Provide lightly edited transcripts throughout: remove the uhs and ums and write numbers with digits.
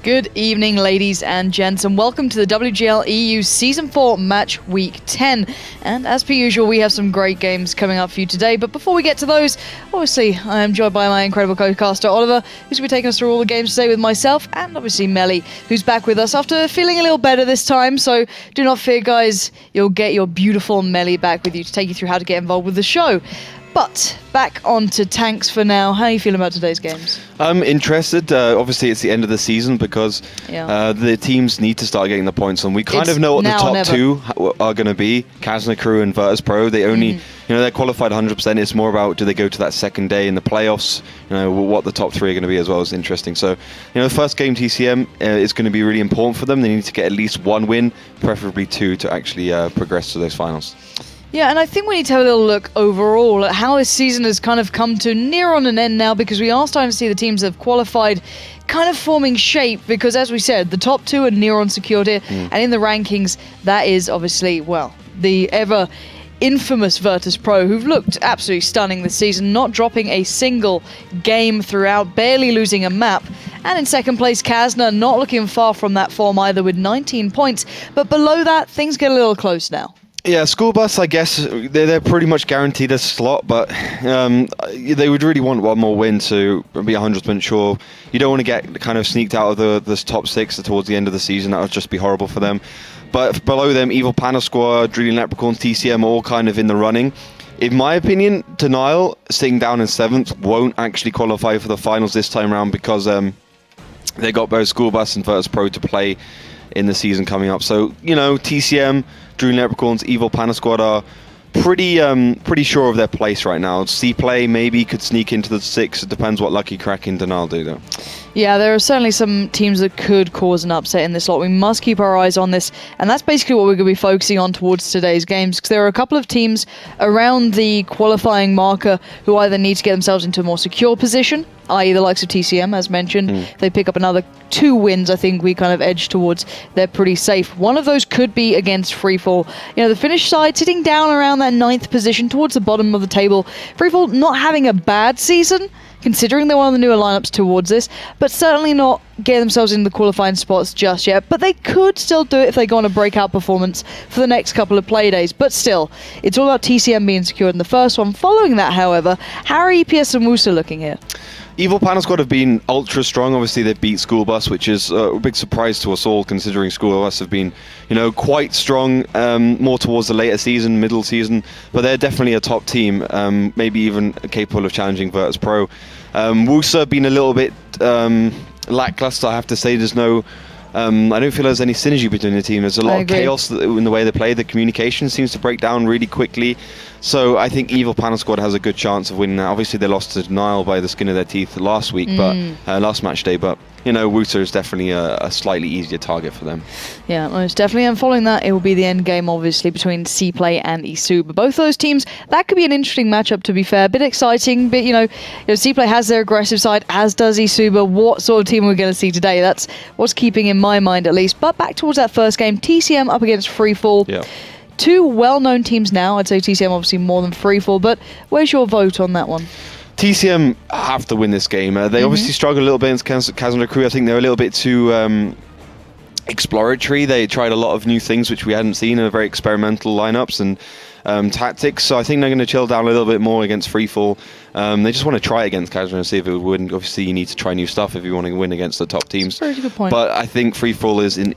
Good evening, ladies and gents, and welcome to the WGL EU Season 4 Match Week 10. And as per usual, we have some great games coming up for you today. But before we get to those, obviously, I am joined by my incredible co-caster, Oliver, who's going to be taking us through all the games today with myself, and obviously Melly, who's back with us after feeling a little better this time. So do not fear, guys. You'll get your beautiful Melly back with you to take you through how to get involved with the show. But back onto tanks for now. How are you feeling about today's games? I'm interested. Obviously, it's the end of the season because the teams need to start getting the points on. We kind of know what the top two are going to be. Kazna Crew and Virtus Pro. They only, they're qualified 100%. It's more about do they go to that second day in the playoffs. What the top three are going to be as well is interesting. So, the first game TCM is going to be really important for them. They need to get at least one win, preferably two, to actually progress to those finals. Yeah, and I think we need to have a little look overall at how this season has kind of come to near on an end now, because we are starting to see the teams that have qualified kind of forming shape, because as we said, the top two are near on secured here, and in the rankings, that is obviously, well, the ever infamous Virtus Pro, who've looked absolutely stunning this season, not dropping a single game throughout, barely losing a map. And in second place, Kazna, not looking far from that form either with 19 points, but below that, things get a little close now. Yeah, School Bus, I guess, they're pretty much guaranteed a slot, but they would really want one more win to be 100% sure. You don't want to get kind of sneaked out of the top six towards the end of the season. That would just be horrible for them. But below them, Evil Panda Squad, Drilling Leprechauns, TCM, all kind of in the running. In my opinion, Denial, sitting down in 7th, won't actually qualify for the finals this time around because they got both School Bus and Virtus Pro to play in the season coming up. So, TCM, Dream Leprechauns, Evil Panda Squad are pretty sure of their place right now. C-Play maybe could sneak into the 6. It depends what Lucky Crack and Denial do, though. Yeah, there are certainly some teams that could cause an upset in this lot. We must keep our eyes on this, and that's basically what we're going to be focusing on towards today's games, because there are a couple of teams around the qualifying marker who either need to get themselves into a more secure position, i.e. the likes of TCM, as mentioned. If they pick up another 2 wins, I think we kind of edge towards they're pretty safe. One of those could be against FreeFall. The Finnish side sitting down around that 9th position towards the bottom of the table. FreeFall not having a bad season, considering they're one of the newer lineups towards this, but certainly not getting themselves into the qualifying spots just yet. But they could still do it if they go on a breakout performance for the next couple of play days. But still, it's all about TCM being secured in the first one. Following that, however, how are EPS and Wusa looking here? Evil Panda Squad have been ultra strong. Obviously, they've beat School Bus, which is a big surprise to us all, considering School Bus have been, quite strong, more towards the later season, middle season. But they're definitely a top team, maybe even capable of challenging Virtus Pro. Wusa been a little bit lackluster, I have to say. There's no... I don't feel there's any synergy between the team. There's a lot of chaos in the way they play. The communication seems to break down really quickly. So I think Evil Panda Squad has a good chance of winning that. Obviously, they lost to Denial by the skin of their teeth last week, but last match day. But, Wusa is definitely a slightly easier target for them. Yeah, most definitely. And following that, it will be the end game, obviously, between C-Play and Isuba. Both those teams, that could be an interesting matchup, to be fair. A bit exciting, but, C-Play has their aggressive side, as does Isuba. What sort of team are we going to see today? That's what's keeping in my mind, at least. But back towards that first game, TCM up against FreeFall. Yeah. 2 well-known teams now. I'd say TCM obviously more than FreeFall, but where's your vote on that one? TCM have to win this game. They obviously struggle a little bit against Kazna Crew. I think they're a little bit too exploratory. They tried a lot of new things which we hadn't seen, very experimental lineups and tactics. So I think they're going to chill down a little bit more against FreeFall. They just want to try against Kazna and see if it would win. Obviously, you need to try new stuff if you want to win against the top teams. That's a very good point. But I think FreeFall is in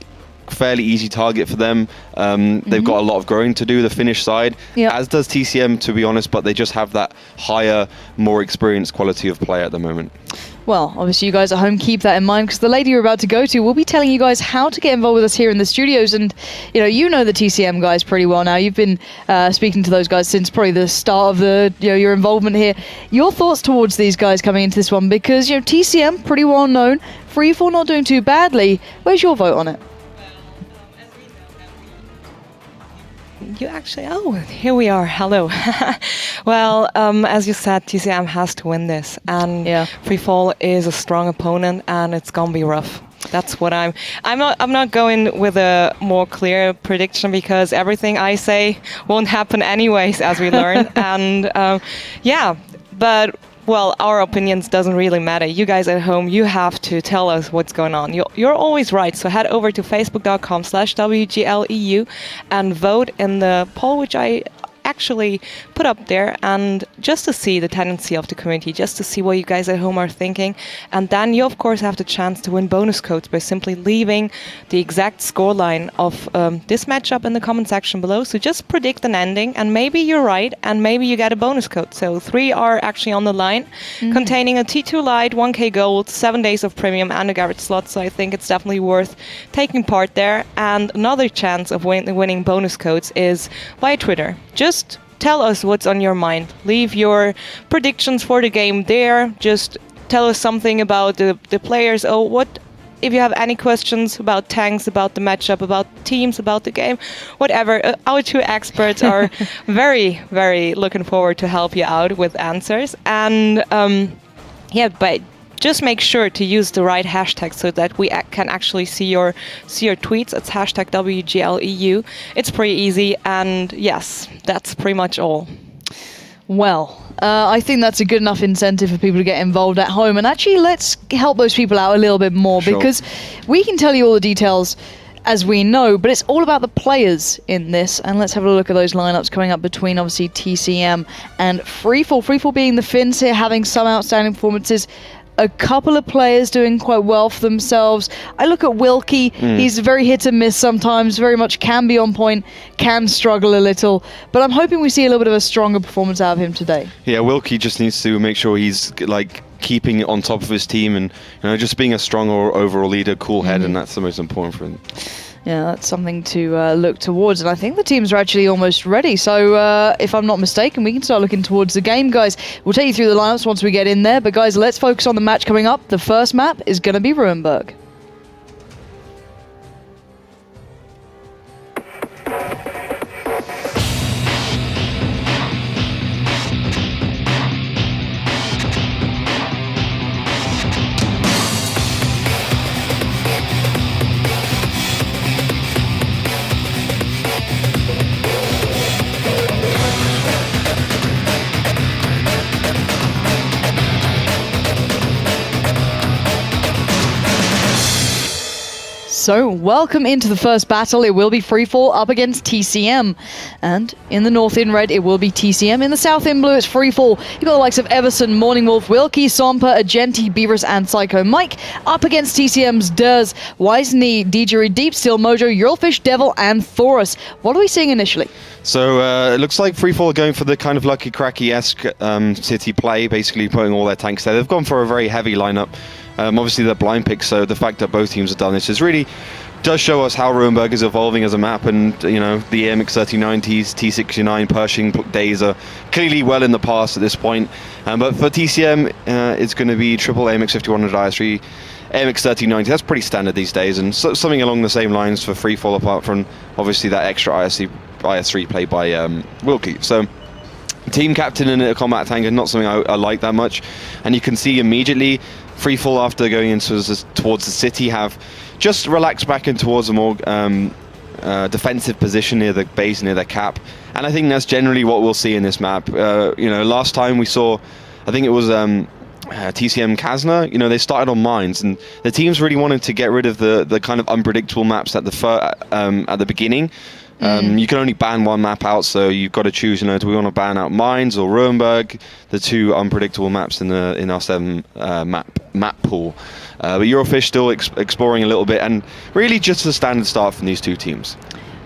fairly easy target for them. They've got a lot of growing to do, the Finnish side, as does TCM, to be honest, but they just have that higher, more experienced quality of play at the moment. Well, obviously you guys at home keep that in mind, because the lady you're about to go to will be telling you guys how to get involved with us here in the studios. And you know the TCM guys pretty well now. You've been speaking to those guys since probably the start of your involvement here. Your thoughts towards these guys coming into this one, because TCM pretty well known, FreeFall not doing too badly. Where's your vote on it? You actually, here we are. Hello. Well, as you said, TCM has to win this, and FreeFall is a strong opponent, and it's gonna be rough. That's what I'm not going with a more clear prediction, because everything I say won't happen anyways, as we learn. And but Well, our opinions doesn't really matter. You guys at home, you have to tell us what's going on. You're always right. So head over to facebook.com/WGLEU and vote in the poll, which I actually put up there, and just to see the tendency of the community, just to see what you guys at home are thinking. And then you of course have the chance to win bonus codes by simply leaving the exact scoreline of this matchup in the comment section below. So just predict an ending, and maybe you're right, and maybe you get a bonus code. So 3 are actually on the line, containing a T2 Lite, 1k gold, 7 days of premium, and a garage slot. So I think it's definitely worth taking part there. And another chance of winning bonus codes is via Twitter. Just tell us what's on your mind. Leave your predictions for the game there. Just tell us something about the players. Oh, what if you have any questions about tanks, about the matchup, about teams, about the game, whatever. Our 2 experts are very, very looking forward to help you out with answers. And but just make sure to use the right hashtag so that we can actually see your tweets. It's hashtag WGLEU. It's pretty easy, and yes, that's pretty much all. Well, I think that's a good enough incentive for people to get involved at home. And actually, let's help those people out a little bit more, because we can tell you all the details as we know, but it's all about the players in this. And let's have a look at those lineups coming up between obviously TCM and FreeFall. FreeFall being the Finns here, having some outstanding performances. A couple of players doing quite well for themselves. I look at Wilkie. He's very hit and miss sometimes, very much can be on point, can struggle a little, but I'm hoping we see a little bit of a stronger performance out of him today. Yeah, Wilkie just needs to make sure he's like keeping it on top of his team, and just being a strong overall leader, cool head, and that's the most important for him. Yeah, that's something to look towards, and I think the teams are actually almost ready. So if I'm not mistaken, we can start looking towards the game, guys. We'll take you through the lineups once we get in there, but guys, let's focus on the match coming up. The first map is going to be Ruinberg. So, welcome into the first battle. It will be FreeFall up against TCM. And in the north in red, it will be TCM. In the south in blue, it's FreeFall. You've got the likes of Everson, Morning Wolf, Wilkie, Sompa, Agenti, Beaverus, and Psycho Mike. Up against TCM's Durs, Wiseney, DJ Deep Steel, Mojo, Eurlfish, Devil, and Thorus. What are we seeing initially? So it looks like FreeFall are going for the kind of Lucky Cracky-esque city play, basically putting all their tanks there. They've gone for a very heavy lineup. Obviously they're blind picks, so the fact that both teams have done this is really does show us how Ruinberg is evolving as a map, and the AMX 3090s, T69 Pershing days are clearly well in the past at this point. But for TCM, it's going to be triple AMX 5100 IS3, AMX 3090. That's pretty standard these days, and something along the same lines for FreeFall, apart from obviously that extra IS3 played by Wilkie. So team captain in a combat tank is not something I like that much, and you can see immediately FreeFall, after going into towards the city, have just relaxed back in towards a more defensive position near the base, near their cap, and I think that's generally what we'll see in this map. Last time we saw, I think it was TCM Kazna, they started on mines, and the teams really wanted to get rid of the kind of unpredictable maps at the beginning. You can only ban one map out, so you've got to choose, do we want to ban out Mines or Ruinberg, the two unpredictable maps in our 7 map pool. But Eurlfish still exploring a little bit, and really just a standard start from these two teams.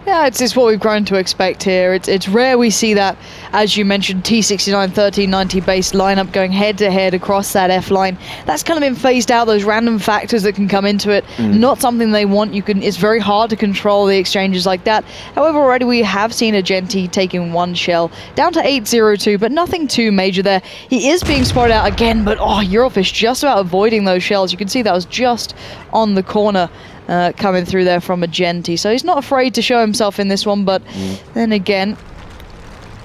Yeah, it's what we've grown to expect here. It's rare we see that, as you mentioned, T69 1390 based lineup going head to head across that F line. That's kind of been phased out, those random factors that can come into it. Not something they want. It's very hard to control the exchanges like that. However, already we have seen Agenti taking 1 shell down to 802, but nothing too major there. He is being spotted out again, but Eurlfish just about avoiding those shells. You can see that was just on the corner. Coming through there from Agenti, so he's not afraid to show himself in this one, but then again,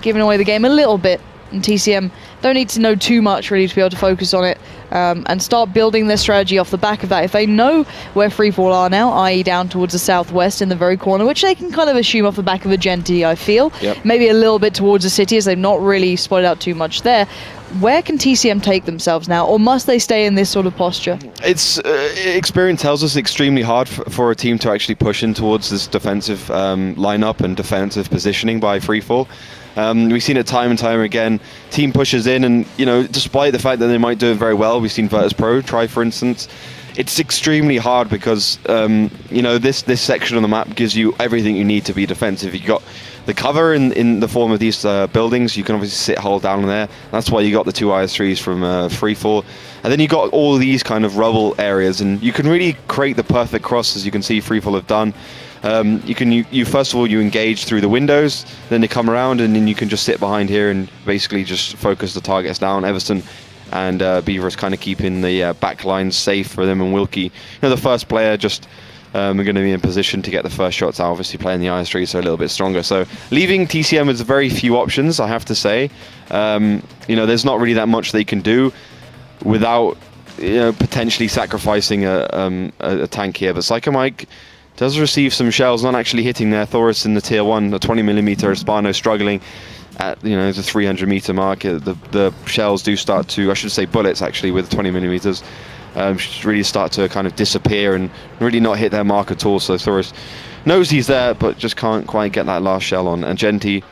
giving away the game a little bit, and TCM don't need to know too much really to be able to focus on it and start building their strategy off the back of that. If they know where FreeFall are now, i.e. down towards the southwest in the very corner, which they can kind of assume off the back of Agenti, I feel. Maybe a little bit towards the city, as they've not really spotted out too much there. where can TCM take themselves now, or must they stay in this sort of posture? It's experience tells us extremely hard for a team to actually push in towards this defensive lineup and defensive positioning by FreeFall. We've seen it time and time again. Team pushes in, and despite the fact that they might do it very well, we've seen Virtus Pro try, for instance. It's extremely hard because this section of the map gives you everything you need to be defensive. You got the cover in the form of these buildings. You can obviously sit hull down there. That's why you got the 2 IS-3s from FreeFall. And then you got all these kind of rubble areas, and you can really create the perfect cross, as you can see FreeFall have done. You first of all, you engage through the windows, then they come around, and then you can just sit behind here and basically just focus the targets down. Everson and Beaver's kind of keeping the back lines safe for them, and Wilkie, the first player, just are going to be in position to get the first shots out, obviously playing the IS-3, so a little bit stronger. So leaving TCM with very few options, I have to say. There's not really that much they can do without potentially sacrificing a tank here. But Psycho Mike does receive some shells, not actually hitting their Thoris in the tier 1, the 20mm Spano struggling at the 300 meter mark. The shells do start to, I should say bullets actually, with 20mm really start to kind of disappear and really not hit their mark at all. So Thoris knows he's there, but just can't quite get that last shell on. And Genti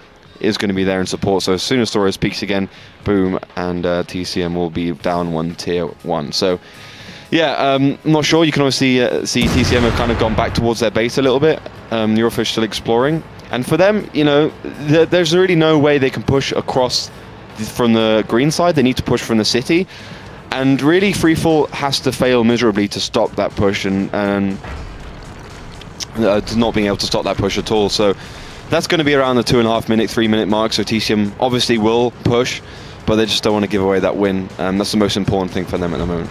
is going to be there in support, so as soon as Thoris peaks again, boom, and TCM will be down 1 tier 1. So yeah, I'm not sure. You can obviously see TCM have kind of gone back towards their base a little bit. Eurofish still exploring, and for them, there's really no way they can push across from the green side. They need to push from the city, and really FreeFall has to fail miserably to stop that push, and not being able to stop that push at all. So that's going to be around the 2.5 minute, 3 minute mark. So TCM obviously will push, but they just don't want to give away that win. That's the most important thing for them at the moment.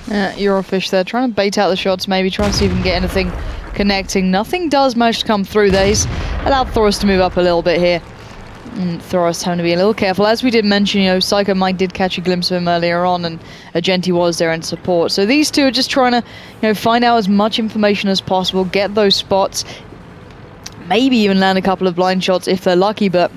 Eurofish there, trying to bait out the shots, maybe trying to see if he can get anything connecting. Nothing does manage to come through there. He's allowed Thoris to move up a little bit here. And Thoris having to be a little careful. As we did mention, Psycho Mike did catch a glimpse of him earlier on, and Agenti was there in support. So these two are just trying to, find out as much information as possible, get those spots, maybe even land a couple of blind shots if they're lucky, but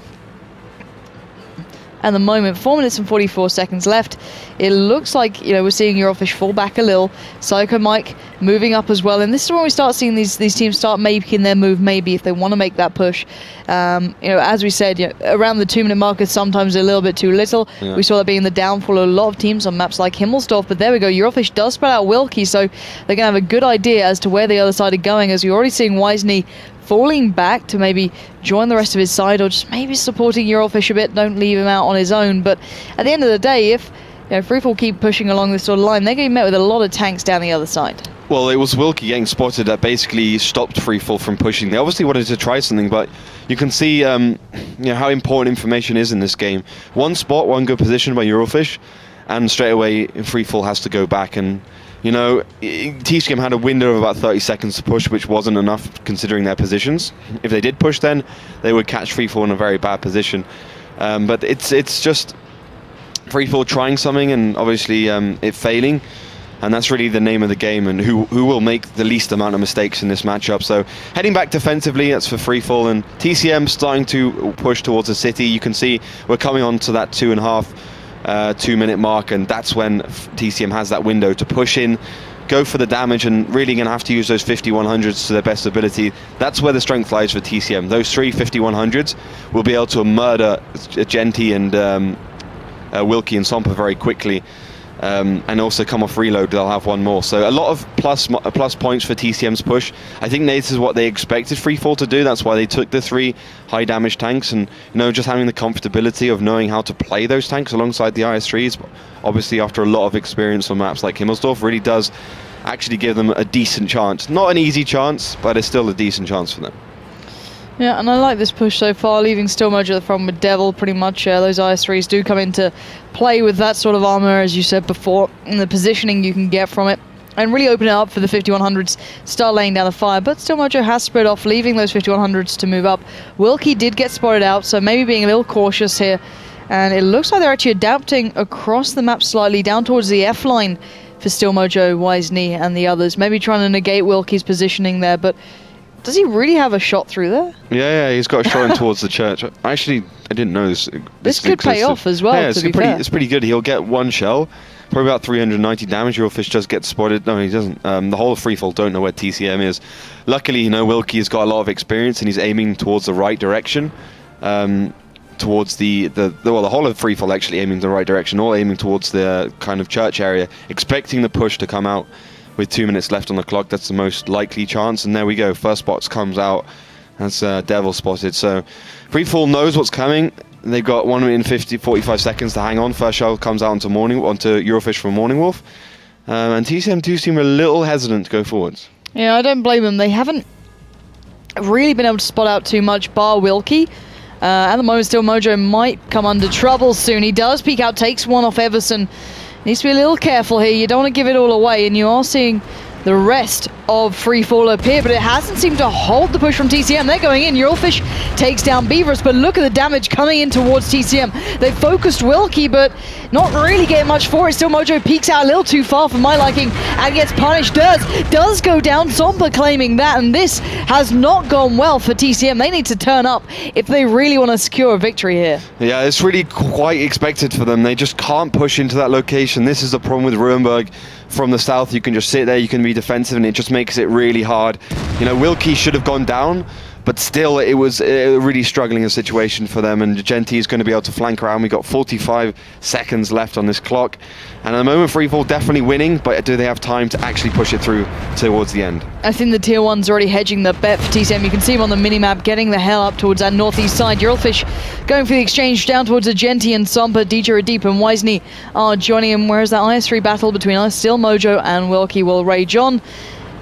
at the moment, 4 minutes and 44 seconds left. It looks like, we're seeing Eurofish fall back a little. Psycho Mike moving up as well. And this is when we start seeing these teams start making their move, maybe, if they want to make that push. As we said, around the 2 minute mark is sometimes a little bit too little. Yeah. We saw that being the downfall of a lot of teams on maps like Himmelsdorf. But there we go. Eurofish does spread out Wilkie, so they're going to have a good idea as to where the other side are going, as we're already seeing Wisney falling back to maybe join the rest of his side, or just maybe supporting Eurofish a bit. Don't leave him out on his own. But at the end of the day, if FreeFall keep pushing along this sort of line, they're going to be met with a lot of tanks down the other side. Well, it was Wilkie getting spotted that basically stopped FreeFall from pushing. They obviously wanted to try something, but you can see how important information is in this game. One spot, one good position by Eurofish, and straight away FreeFall has to go back. And TCM had a window of about 30 seconds to push, which wasn't enough considering their positions. If they did push, then they would catch FreeFall in a very bad position. But it's just FreeFall trying something and obviously it failing, and that's really the name of the game, and who will make the least amount of mistakes in this matchup. So heading back defensively, that's for FreeFall, and TCM starting to push towards the city. You can see we're coming on to that 2 minute mark, and that's when TCM has that window to push in, go for the damage, and really going to have to use those 5100s to their best ability. That's where the strength lies for TCM. Those 3 5100s will be able to murder Genti and Wilkie and Sompa very quickly, and also come off reload. They'll have one more, so a lot of plus points for TCM's push. I think this is what they expected FreeFall to do. That's why they took the 3 high damage tanks, and just having the comfortability of knowing how to play those tanks alongside the IS-3s, obviously after a lot of experience on maps like Himmelsdorf, really does actually give them a decent chance. Not an easy chance, but it's still a decent chance for them. Yeah, and I like this push so far, leaving Stillmojo at the front with Devil pretty much. Those IS-3s do come into play with that sort of armor, as you said before, and the positioning you can get from it, and really open it up for the 5100s, start laying down the fire. But Stillmojo has spread off, leaving those 5100s to move up. Wilkie did get spotted out, so maybe being a little cautious here. And it looks like they're actually adapting across the map slightly, down towards the F line for Stillmojo, Wisney, and the others. Maybe trying to negate Wilkie's positioning there, but Does he really have a shot through there? Yeah, he's got a shot in towards the church. Actually, I didn't know this. This could pay off as well. Yeah, fair. It's pretty good. He'll get one shell, probably about 390 damage. Your fish just gets spotted. No, he doesn't. The whole of FreeFall don't know where TCM is. Luckily, Wilkie has got a lot of experience and he's aiming towards the right direction. Towards the whole of FreeFall actually aiming the right direction, all aiming towards the kind of church area, expecting the push to come out with 2 minutes left on the clock. That's the most likely chance, and there we go. First spots comes out. That's Devil spotted. So FreeFall knows what's coming. They've got 1 minute and 45 seconds to hang on. First shell comes out onto Eurofish from Morning Wolf, and TCM do seem a little hesitant to go forwards. Yeah, I don't blame them. They haven't really been able to spot out too much, bar Wilkie. At the moment, still Mojo might come under trouble soon. He does peek out, takes one off Everson. Needs to be a little careful here. You don't want to give it all away, and you are seeing the rest of FreeFall appear, but it hasn't seemed to hold the push from TCM. They're going in. Eurofish takes down Beaverus, but look at the damage coming in towards TCM. They focused Wilkie, but not really getting much for it. Still Mojo peeks out a little too far for my liking and gets punished. Does go down. Sompa claiming that, and this has not gone well for TCM. They need to turn up if they really want to secure a victory here. Yeah, it's really quite expected for them. They just can't push into that location. This is the problem with Rurenberg. From the south, you can just sit there, you can be defensive, and it just makes it really hard. Wilkie should have gone down, but still it was a really struggling situation for them, and Genty is going to be able to flank around. We got 45 seconds left on this clock, and at the moment FreeFall definitely winning, but do they have time to actually push it through towards the end? I think the tier 1's already hedging the bet for TCM. You can see him on the minimap getting the hell up towards that northeast side. Eurofish going for the exchange down towards Agenti and Sompa. DJ Deep and Wisney are joining him. Whereas that IS3 battle between us, still Mojo and Wilkie will rage on.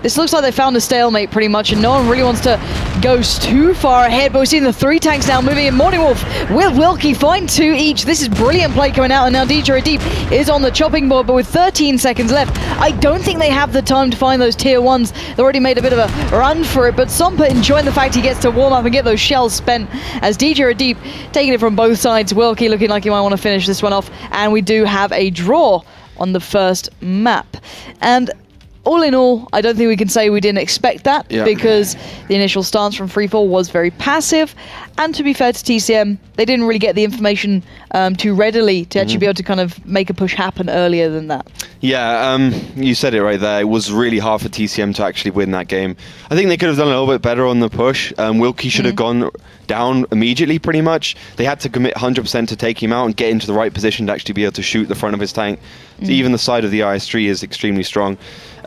This looks like they found a stalemate pretty much, and no one really wants to go too far ahead, but we're seeing the 3 tanks now moving in. Morning Wolf with Wilkie, find 2 each. This is brilliant play coming out, and now DJ Deep is on the chopping board, but with 13 seconds left, I don't think they have the time to find those tier 1s. They already made a bit of a run for it, but Sompa enjoying the fact he gets to warm up and get those shells spent as DJ Deep taking it from both sides. Wilkie looking like he might want to finish this one off, and we do have a draw on the first map. And all in all, I don't think we can say we didn't expect that, because the initial stance from FreeFall was very passive, and to be fair to TCM, they didn't really get the information too readily to actually be able to kind of make a push happen earlier than that. Yeah, you said it right there. It was really hard for TCM to actually win that game. I think they could have done a little bit better on the push. Wilkie should have gone down immediately, pretty much. They had to commit 100% to take him out and get into the right position to actually be able to shoot the front of his tank. So even the side of the IS-3 is extremely strong,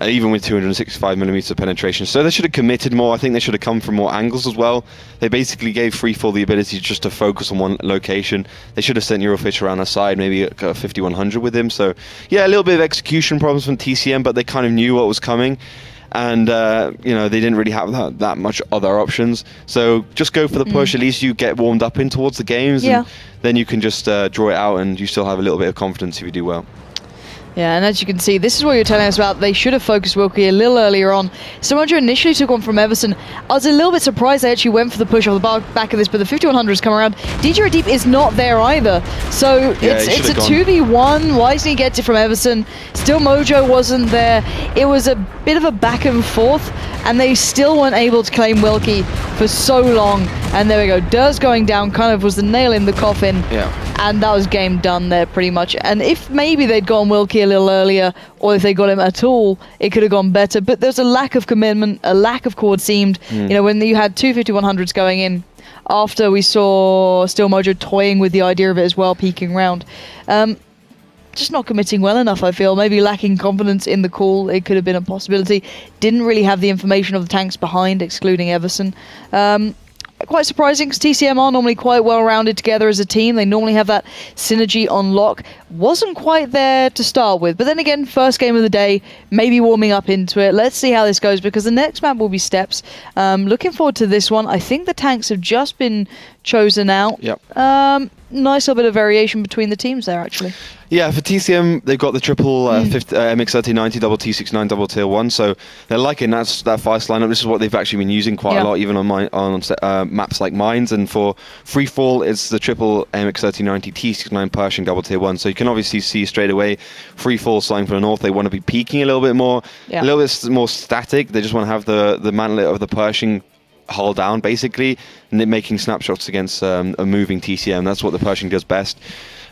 even with 265mm of penetration. So they should have committed more. I think they should have come from more angles as well. They basically gave FreeFall the ability just to focus on one location. They should have sent Eurofish around the side, maybe a 5100 with him. So yeah, a little bit of execution problems from TCM, but they kind of knew what was coming. And they didn't really have that much other options. So just go for the push. At least you get warmed up in towards the games, and then you can just draw it out, and you still have a little bit of confidence if you do well. Yeah, and as you can see, this is what you're telling us about. They should have focused Wilkie a little earlier on. Mojo initially took one from Everson. I was a little bit surprised they actually went for the push off the back of this, but the 5100s come around. DJ Deep is not there either. So it's a 2v1. Wisely gets it from Everson. Still Mojo wasn't there. It was a bit of a back and forth, and they still weren't able to claim Wilkie for so long. And there we go. Durs going down kind of was the nail in the coffin. Yeah. And that was game done there pretty much. And if maybe they'd gone Wilkie a little earlier, or if they got him at all, it could have gone better. But there's a lack of commitment, a lack of chord seamed. When you had 2 5100s going in, after we saw Still Mojo toying with the idea of it as well, peeking round. Just not committing well enough, I feel. Maybe lacking confidence in the call. It could have been a possibility. Didn't really have the information of the tanks behind, excluding Everson. Quite surprising, because TCM are normally quite well-rounded together as a team. They normally have that synergy on lock. Wasn't quite there to start with. But then again, first game of the day, maybe warming up into it. Let's see how this goes, because the next map will be Steps. Looking forward to this one. I think the tanks have just been chosen out. Yep. Nice little bit of variation between the teams there, actually. Yeah, for TCM, they've got the triple MX-3090, double T69, double tier 1, so they're liking that fast lineup. This is what they've actually been using quite a lot, even on maps like Mines. And for FreeFall, it's the triple MX-3090, T69 Pershing, double tier 1. So you can obviously see straight away, FreeFall starting from the north, they want to be peaking a little bit more, a little bit more static. They just want to have the mantlet of the Pershing hull down, basically, and then making snapshots against a moving TCM. That's what the Pershing does best.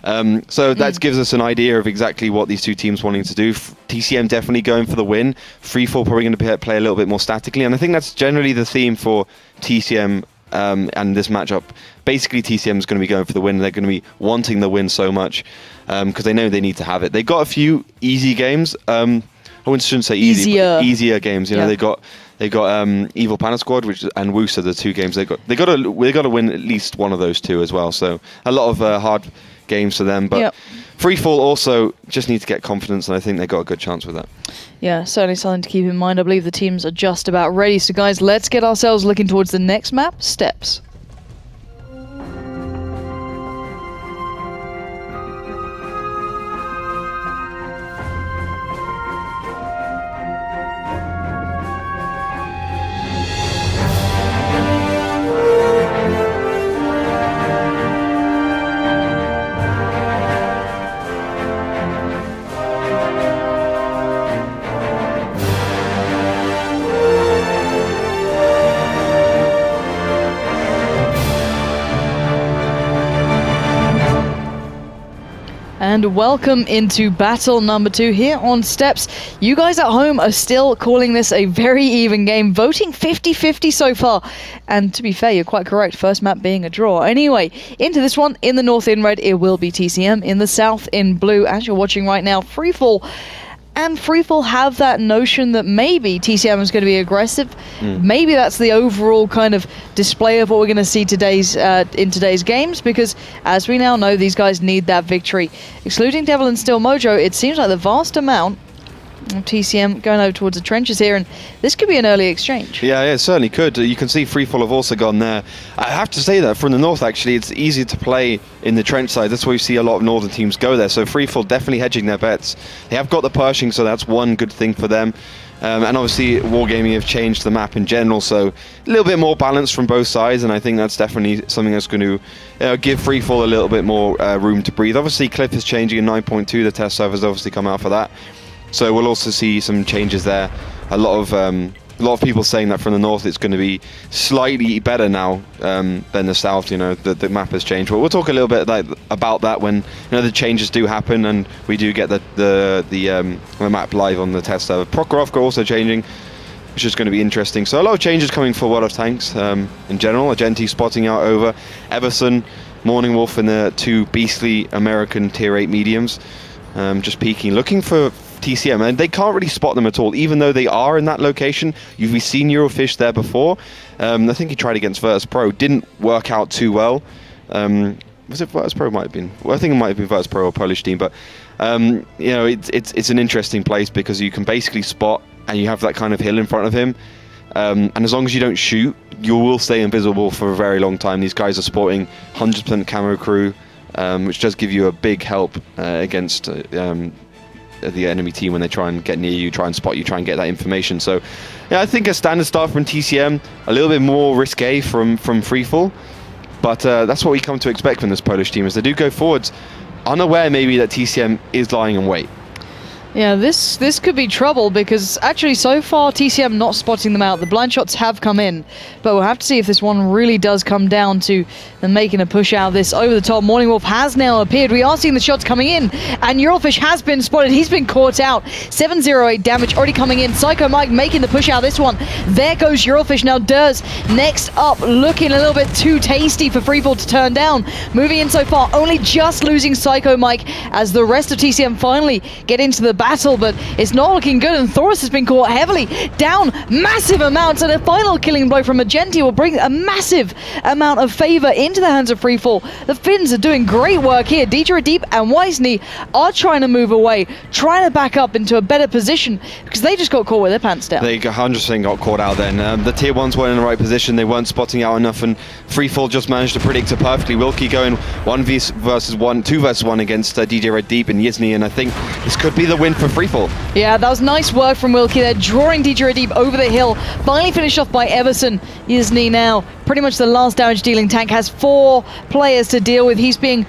So that gives us an idea of exactly what these two teams wanting to do. TCM definitely going for the win. FreeFall probably going to play a little bit more statically, and I think that's generally the theme for TCM and this matchup. Basically, TCM is going to be going for the win. They're going to be wanting the win so much because they know they need to have it. They got a few easy games. I shouldn't say easy, but easier games. You know, they got Evil Panda Squad, and Woos are the two games they got to win at least one of those two as well. So a lot of hard games for them, but FreeFall also just need to get confidence, and I think they got a good chance with that. Yeah, certainly something to keep in mind. I believe the teams are just about ready. So guys, let's get ourselves looking towards the next map, Steps. And welcome into battle number 2 here on Steps. You guys at home are still calling this a very even game, voting 50-50 so far. And to be fair, you're quite correct, first map being a draw. Anyway, into this one, in the north in red, it will be TCM. In the south in blue, as you're watching right now, FreeFall. And FreeFall have that notion that maybe TCM is going to be aggressive. Maybe that's the overall kind of display of what we're going to see in today's games, because as we now know, these guys need that victory. Excluding Devil and Still Mojo, it seems like the vast amount of TCM going over towards the trenches here, and this could be an early exchange. Yeah, it certainly could. You can see FreeFall have also gone there. I have to say that from the north, actually, it's easy to play in the trench side. That's why we see a lot of northern teams go there. So FreeFall definitely hedging their bets. They have got the Pershing, so that's one good thing for them. And obviously, Wargaming have changed the map in general, so a little bit more balance from both sides, and I think that's definitely something that's going to give FreeFall a little bit more room to breathe. Obviously, Cliff is changing in 9.2. The test servers obviously come out for that. So we'll also see some changes there. A lot of people saying that from the north it's going to be slightly better now than the south. You know, the map has changed. But we'll talk a little bit about that when the changes do happen and we do get the map live on the test server. Prokhorovka also changing, which is going to be interesting. So a lot of changes coming for World of Tanks in general. Agenti spotting out over Everson, Morning Wolf, and the two beastly American tier 8 mediums. Just peeking, looking for TCM, and they can't really spot them at all, even though they are in that location. You've seen Eurofish there before. I think he tried against Virtus Pro, didn't work out too well. Was it Virtus Pro? Might have been. Well, I think it might have been Virtus Pro or Polish team, but it's an interesting place because you can basically spot, and you have that kind of hill in front of him. And as long as you don't shoot, you will stay invisible for a very long time. These guys are sporting 100% camo crew, which does give you a big help against the enemy team when they try and get near you, try and spot you, try and get that information. So yeah, I think a standard start from TCM, a little bit more risque from FreeFall, but that's what we come to expect from this Polish team, as they do go forwards, unaware maybe that TCM is lying in wait. Yeah, this could be trouble, because actually so far TCM not spotting them out. The blind shots have come in, but we'll have to see if this one really does come down to them making a push out of this. Over the top, Morning Wolf has now appeared. We are seeing the shots coming in, and Eurofish has been spotted. He's been caught out. 708 damage already coming in. Psycho Mike making the push out of this one. There goes Eurofish. Now Durs next up, looking a little bit too tasty for FreeFall to turn down. Moving in so far, only just losing Psycho Mike as the rest of TCM finally get into the battle, but it's not looking good, and Thoris has been caught heavily down massive amounts, and a final killing blow from Agenti will bring a massive amount of favor into the hands of FreeFall. The Finns are doing great work here. DJ Deep and Wisney are trying to move away, trying to back up into a better position, because they just got caught with their pants down. They 100% got caught out then. The tier 1s weren't in the right position, they weren't spotting out enough, and FreeFall just managed to predict it perfectly. Wilkie going 2 versus 1 against DJ Red Deep and Yizny, and I think this could be the win for FreeFall. Yeah, that was nice work from Wilkie there, drawing DJ Red Deep over the hill. Finally finished off by Everson. Yizny now pretty much the last damage dealing tank, has 4 players to deal with. He's being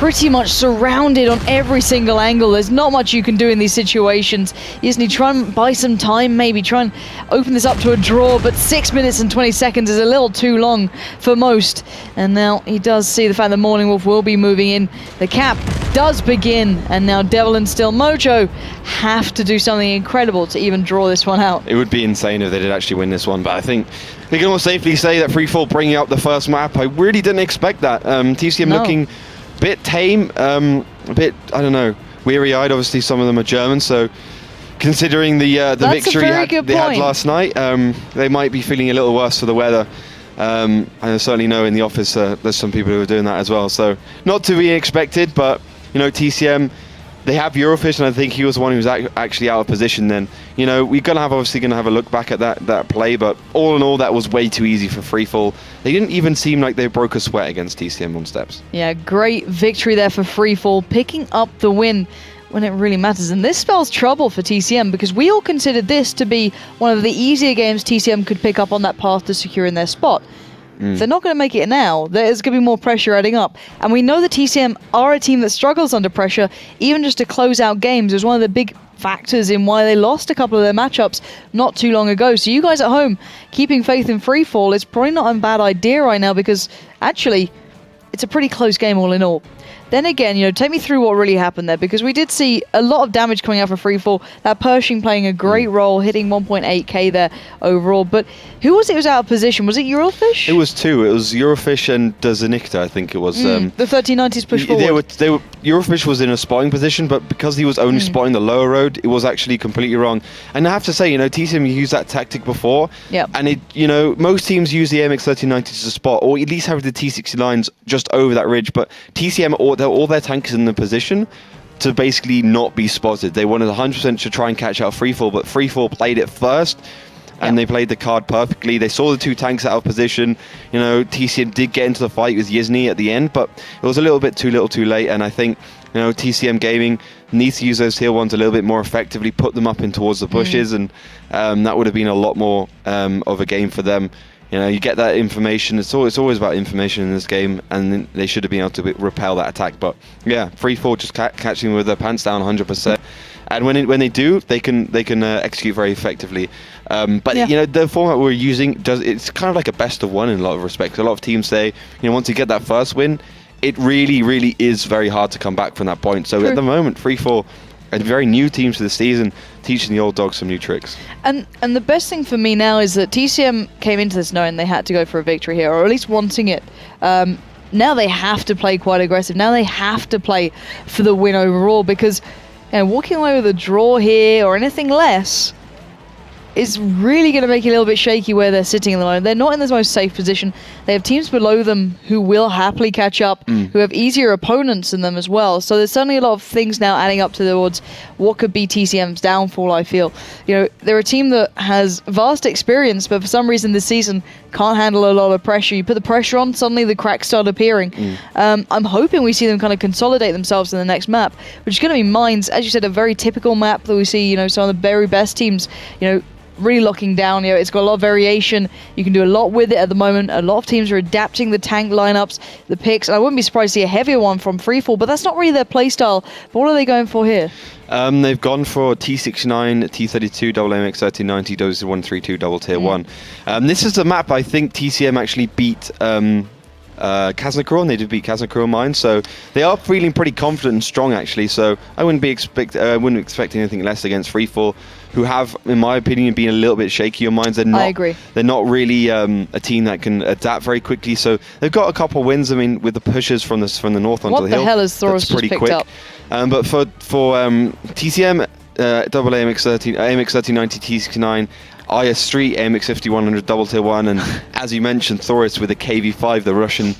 pretty much surrounded on every single angle. There's not much you can do in these situations. You just need to try and buy some time, maybe try and open this up to a draw, but 6 minutes and 20 seconds is a little too long for most. And now he does see the fact that Morning Wolf will be moving in. The cap does begin, and now Devil and Still Mojo have to do something incredible to even draw this one out. It would be insane if they did actually win this one, but I think we can almost safely say that FreeFall bringing up the first map, I really didn't expect that. TCM looking a bit tame, a bit, I don't know, weary-eyed. Obviously, some of them are German, so considering the victory they had last night, they might be feeling a little worse for the weather. And I certainly know in the office there's some people who are doing that as well. So not to be expected, but you know, TCM, they have Eurofish, and I think he was the one who was actually out of position then. You know, we're obviously going to have a look back at that play, but all in all, that was way too easy for FreeFall. They didn't even seem like they broke a sweat against TCM on steps. Yeah, great victory there for FreeFall, picking up the win when it really matters. And this spells trouble for TCM, because we all considered this to be one of the easier games TCM could pick up on that path to securing their spot. If they're not going to make it now, there's going to be more pressure adding up. And we know the TCM are a team that struggles under pressure, even just to close out games. It was one of the big factors in why they lost a couple of their matchups not too long ago. So you guys at home, keeping faith in FreeFall is probably not a bad idea right now, because actually, it's a pretty close game all in all. Then again, you know, take me through what really happened there, because we did see a lot of damage coming out for FreeFall. That Pershing playing a great role, hitting 1.8k there overall. But who was it who was out of position? Was it Eurofish? It was two. It was Eurofish and Zanikta, I think it was. The 1390s push forward. Eurofish was in a spotting position, but because he was only spotting the lower road, it was actually completely wrong. And I have to say, you know, TCM used that tactic before. Yeah. And it, you know, most teams use the AMX 1390 to spot, or at least have the T69s just over that ridge. But TCM, all their tankers in the position to basically not be spotted. They wanted 100% to try and catch out FreeFall, but FreeFall played it first. And they played the card perfectly. They saw the two tanks out of position. You know, TCM did get into the fight with Yizny at the end, but it was a little bit too little too late. And I think, you know, TCM Gaming needs to use those tier ones a little bit more effectively, put them up in towards the bushes, and that would have been a lot more of a game for them. You know, you get that information. It's always about information in this game, and they should have been able to repel that attack. But yeah, FreeFall just catching with their pants down 100%. And when they do, they can execute very effectively. But you know, the format we're using it's kind of like a best of one in a lot of respects. A lot of teams say, you know, once you get that first win, it really is very hard to come back from that point. So at the moment, FreeFall, a very new team to the season, teaching the old dogs some new tricks. And the best thing for me now is that TCM came into this knowing they had to go for a victory here, or at least wanting it. Now they have to play quite aggressive. Now they have to play for the win overall, because walking away with a draw here or anything less is really going to make it a little bit shaky where they're sitting at the moment. They're not in the most safe position. They have teams below them who will happily catch up, who have easier opponents than them as well. So there's certainly a lot of things now adding up towards what could be TCM's downfall, I feel. You know, they're a team that has vast experience, but for some reason this season can't handle a lot of pressure. You put the pressure on, suddenly the cracks start appearing. I'm hoping we see them kind of consolidate themselves in the next map, which is going to be Mines. As you said, a very typical map that we see, you know, some of the very best teams, you know, really locking down. You know, it's got a lot of variation. You can do a lot with it at the moment. A lot of teams are adapting the tank lineups, the picks, and I wouldn't be surprised to see a heavier one from FreeFall, but that's not really their playstyle. But what are they going for here? They've gone for T69, T32, double AMX 1390, Dozer 132, double tier 1. This is the map I think TCM actually beat Kaznakura, and they did beat Kaznakura Mines, so they are feeling pretty confident and strong actually. So I wouldn't expect anything less against FreeFall, who have, in my opinion, been a little bit shaky on Mines. I agree. They're not really a team that can adapt very quickly. So they've got a couple of wins. I mean, with the pushes from the north onto the hill. What the hell is Thoros just picked up? But for TCM, double AMX 1390, T69. IS Street, AMX 5100, double tier 1, and as you mentioned, Thoris with a KV5, the Russian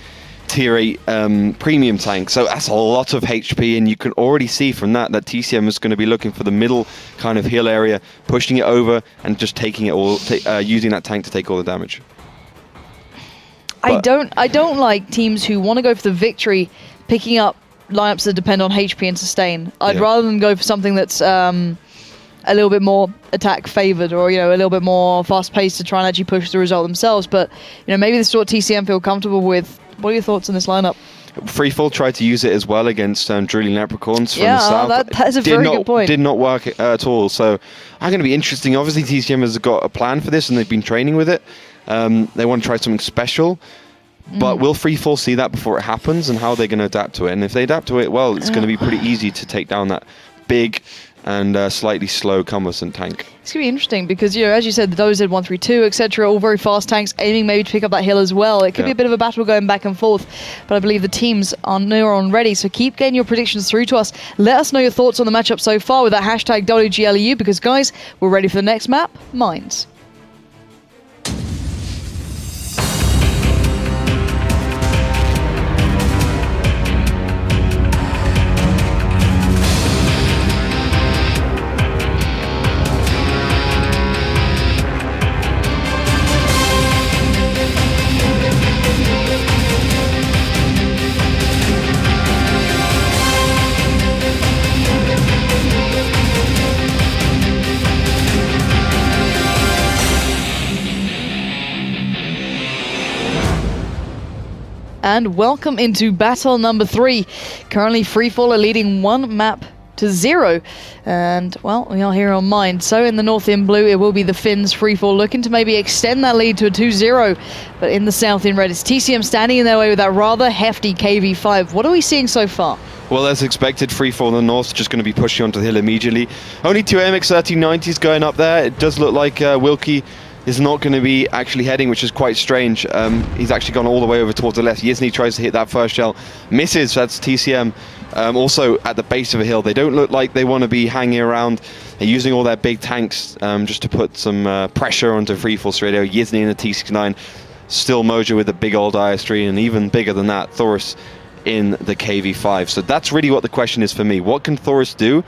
tier 8 premium tank. So that's a lot of HP, and you can already see from that TCM is going to be looking for the middle kind of hill area, pushing it over and just taking it all, using that tank to take all the damage. I don't like teams who want to go for the victory, picking up lineups that depend on HP and sustain. I'd rather than go for something that's a little bit more attack favored, or you know, a little bit more fast paced to try and actually push the result themselves. But you know, maybe this is what TCM feel comfortable with. What are your thoughts on this lineup? FreeFall tried to use it as well against Drooling Leprechauns from the south. That's a very good point. Did not work at all. So I'm going to be interesting. Obviously, TCM has got a plan for this, and they've been training with it. They want to try something special. But will FreeFall see that before it happens, and how are they going to adapt to it? And if they adapt to it well, it's going to be pretty easy to take down that big and slightly slow cumbersome tank. It's going to be interesting because, as you said, the WZ132, etc., all very fast tanks, aiming maybe to pick up that hill as well. It could be a bit of a battle going back and forth, but I believe the teams are near on ready, so keep getting your predictions through to us. Let us know your thoughts on the matchup so far with that hashtag WGLEU, because, guys, we're ready for the next map, Mines. And welcome into battle number 3. Currently, FreeFall are leading 1 map to 0. And, well, we are here on Mine. So in the north in blue, it will be the Finns. FreeFall looking to maybe extend that lead to a 2-0. But in the south in red, it's TCM standing in their way with that rather hefty KV5. What are we seeing so far? Well, as expected, FreeFall in the north just going to be pushing onto the hill immediately. Only 2 MX-1390s going up there. It does look like Wilkie is not going to be actually heading, which is quite strange. He's actually gone all the way over towards the left. Yizny tries to hit that first shell, misses. That's TCM. Also at the base of a hill. They don't look like they want to be hanging around. They're using all their big tanks just to put some pressure onto FreeFall's radio. Yizny in the T69, still Mojo with the big old IS-3, and even bigger than that, Thorus in the KV5. So that's really what the question is for me. What can Thorus do?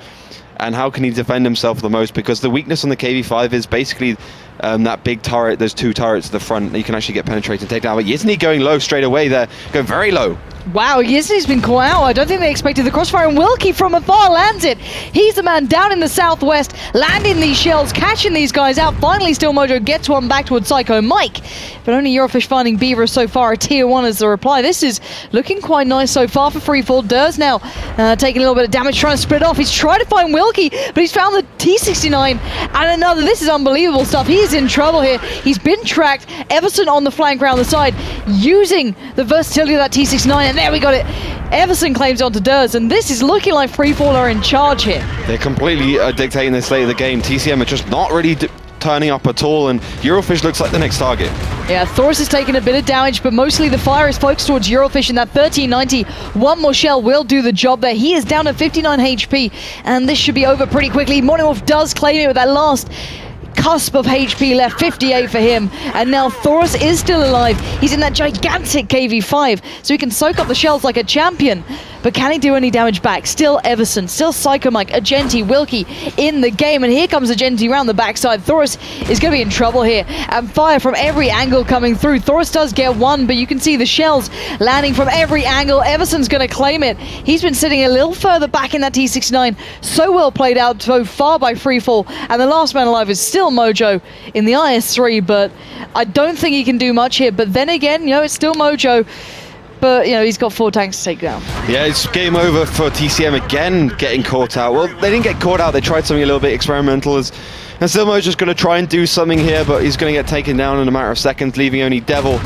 And how can he defend himself the most? Because the weakness on the KV5 is basically that big turret. There's 2 turrets at the front that you can actually get penetrated and take down. But Yizny going low straight away there, going very low. Wow, Yizny's been caught out. I don't think they expected the crossfire, and Wilkie from afar lands it. He's the man down in the southwest, landing these shells, catching these guys out. Finally, Still Mojo gets one back towards Psycho Mike, but only Eurofish finding Beaver so far. A tier 1 as the reply. This is looking quite nice so far for FreeFall. Durs now taking a little bit of damage, trying to split off. He's trying to find Wilkie, but he's found the T69 and another. This is unbelievable stuff. He's in trouble here. He's been tracked. Everson on the flank around the side, using the versatility of that T69, and there we got it. Everson claims onto Durs, and this is looking like FreeFall are in charge here. They're completely dictating the slate of the game. TCM are just not really turning up at all, and Eurofish looks like the next target. Yeah, Thorus is taking a bit of damage, but mostly the fire is focused towards Eurofish in that 1390. One more shell will do the job there. He is down to 59 HP, and this should be over pretty quickly. Morning Wolf does claim it with that last cusp of HP left, 58 for him, and now Thorus is still alive. He's in that gigantic KV5, so he can soak up the shells like a champion. But can he do any damage back? Still Everson, still Psycho Mike, Agenti, Wilkie in the game, and here comes Agenti around the backside. Thorus is going to be in trouble here, and fire from every angle coming through. Thorus does get one, but you can see the shells landing from every angle. Everson's going to claim it. He's been sitting a little further back in that T69. So well played out so far by FreeFall, and the last man alive is still Mojo in the IS-3, but I don't think he can do much here. But then again, it's still Mojo. But, he's got 4 tanks to take down. Yeah, it's game over for TCM again, getting caught out. Well, they didn't get caught out. They tried something a little bit experimental. And Silmo's just going to try and do something here, but he's going to get taken down in a matter of seconds, leaving only Devil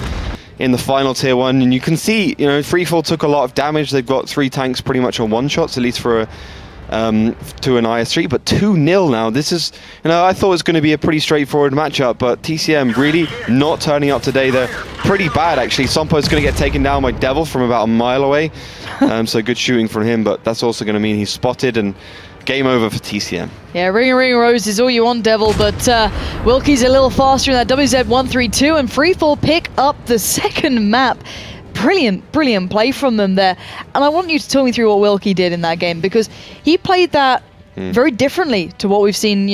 in the final tier 1. And you can see, FreeFall took a lot of damage. They've got 3 tanks pretty much on one-shots, at least for to an IS-3, but 2-0 now. This is, I thought it was going to be a pretty straightforward matchup, but TCM really not turning up today. They're pretty bad, actually. Sompo's going to get taken down by Devil from about a mile away, so good shooting from him, but that's also going to mean he's spotted, and game over for TCM. Yeah, ring Rose is all you want, Devil, but Wilkie's a little faster in that WZ132, and FreeFall pick up the second map. Brilliant play from them there. And I want you to tell me through what Wilkie did in that game, because he played that very differently to what we've seen,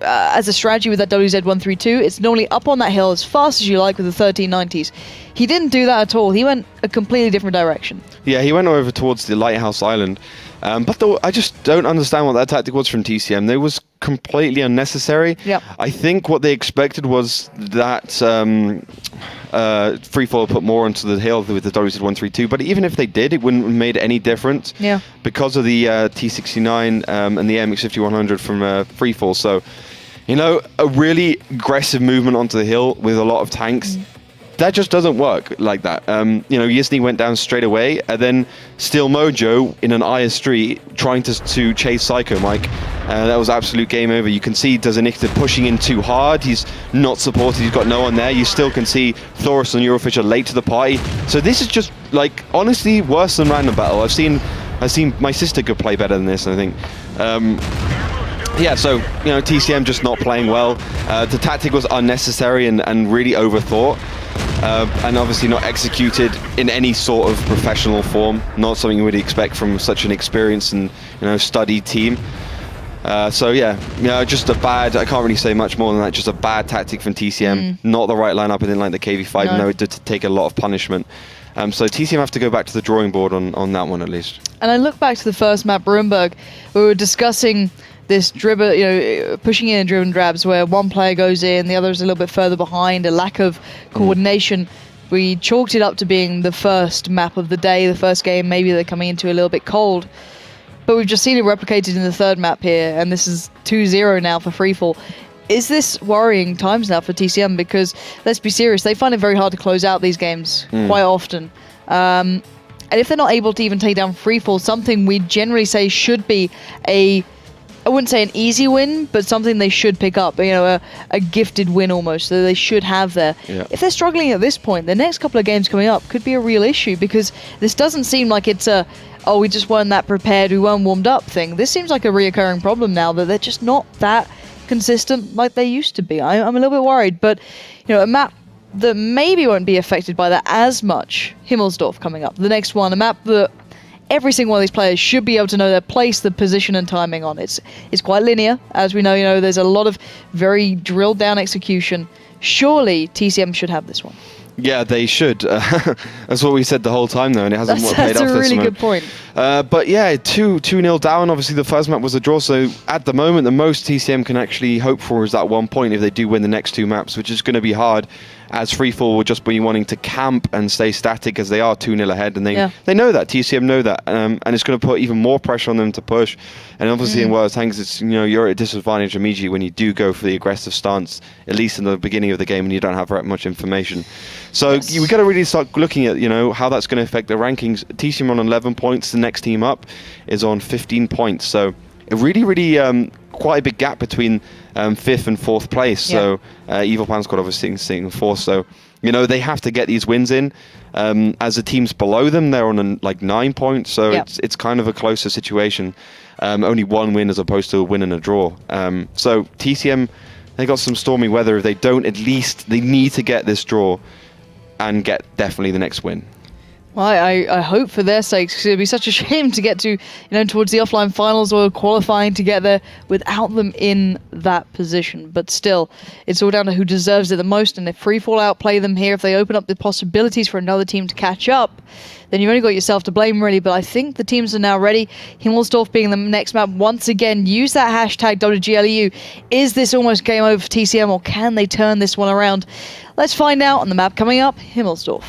as a strategy with that WZ132. It's normally up on that hill as fast as you like with the 1390s. He didn't do that at all. He went a completely different direction. Yeah, he went over towards the Lighthouse Island. But I just don't understand what that tactic was from TCM. It was completely unnecessary. Yep. I think what they expected was that FreeFall put more onto the hill with the WZ-132. But even if they did, it wouldn't have made any difference. Yeah. Because of the T69 and the MX-5100 from FreeFall. So, a really aggressive movement onto the hill with a lot of tanks. That just doesn't work like that. Yisny went down straight away, and then Steel Mojo in an Aya Street trying to chase Psycho Mike. That was absolute game over. You can see Dozenikta pushing in too hard. He's not supported. He's got no one there. You still can see Thoris and Eurofisher late to the party. So this is just honestly worse than Random Battle. I've seen my sister could play better than this, I think. So TCM just not playing well. The tactic was unnecessary and really overthought. And obviously not executed in any sort of professional form. Not something you would expect from such an experienced and studied team. Just a bad. I can't really say much more than that. Just a bad tactic from TCM. Not the right lineup. I didn't like the KV5. No. It did take a lot of punishment. So TCM have to go back to the drawing board on that one at least. And I look back to the first map, Brunberg, we were discussing this dribble, pushing in driven drabs where one player goes in, the other is a little bit further behind, a lack of coordination. We chalked it up to being the first map of the day, the first game. Maybe they're coming into a little bit cold. But we've just seen it replicated in the third map here, and this is 2-0 now for FreeFall. Is this worrying times now for TCM? Because, let's be serious, they find it very hard to close out these games quite often. And if they're not able to even take down FreeFall, something we generally say should be I wouldn't say an easy win, but something they should pick up, a gifted win almost, that they should have there. Yeah. If they're struggling at this point, the next couple of games coming up could be a real issue, because this doesn't seem like it's we just weren't that prepared, we weren't warmed up thing. This seems like a reoccurring problem now, that they're just not that consistent like they used to be. I'm a little bit worried, but a map that maybe won't be affected by that as much, Himmelsdorf coming up. The next one, a map that every single one of these players should be able to know their place, the position and timing on. It's quite linear, as we know. There's a lot of very drilled down execution. Surely TCM should have this one. Yeah, they should. That's what we said the whole time, though, and it hasn't paid off this That's a really one. good point. But yeah, 2-0 down. Obviously, the first map was a draw, so at the moment, the most TCM can actually hope for is that 1 point if they do win the next two maps, which is going to be hard, as FreeFall will just be wanting to camp and stay static as they are 2-0 ahead, and they know that. TCM know that, and it's going to put even more pressure on them to push. And obviously, in World of Tanks, it's you're at a disadvantage immediately when you do go for the aggressive stance, at least in the beginning of the game, and you don't have very much information. So we got to really start looking at how that's going to affect the rankings. TCM on 11 points. The next team up is on 15 points. So a really quite a big gap between 5th and 4th place. Yeah. So Evil Plan Squad obviously sitting 4th. So they have to get these wins in. As the teams below them, they're on 9 points. So it's kind of a closer situation. Only one win as opposed to a win and a draw. So TCM, they got some stormy weather. If they don't, at least they need to get this draw and get definitely the next win. Well, I hope for their sakes, because it'd be such a shame to get to, towards the offline finals or qualifying to get there without them in that position. But still, it's all down to who deserves it the most. And if FreeFall outplay them here, if they open up the possibilities for another team to catch up, then you've only got yourself to blame, really. But I think the teams are now ready. Himmelsdorf being the next map. Once again, use that hashtag WGLEU. Is this almost game over for TCM, or can they turn this one around? Let's find out on the map coming up, Himmelsdorf.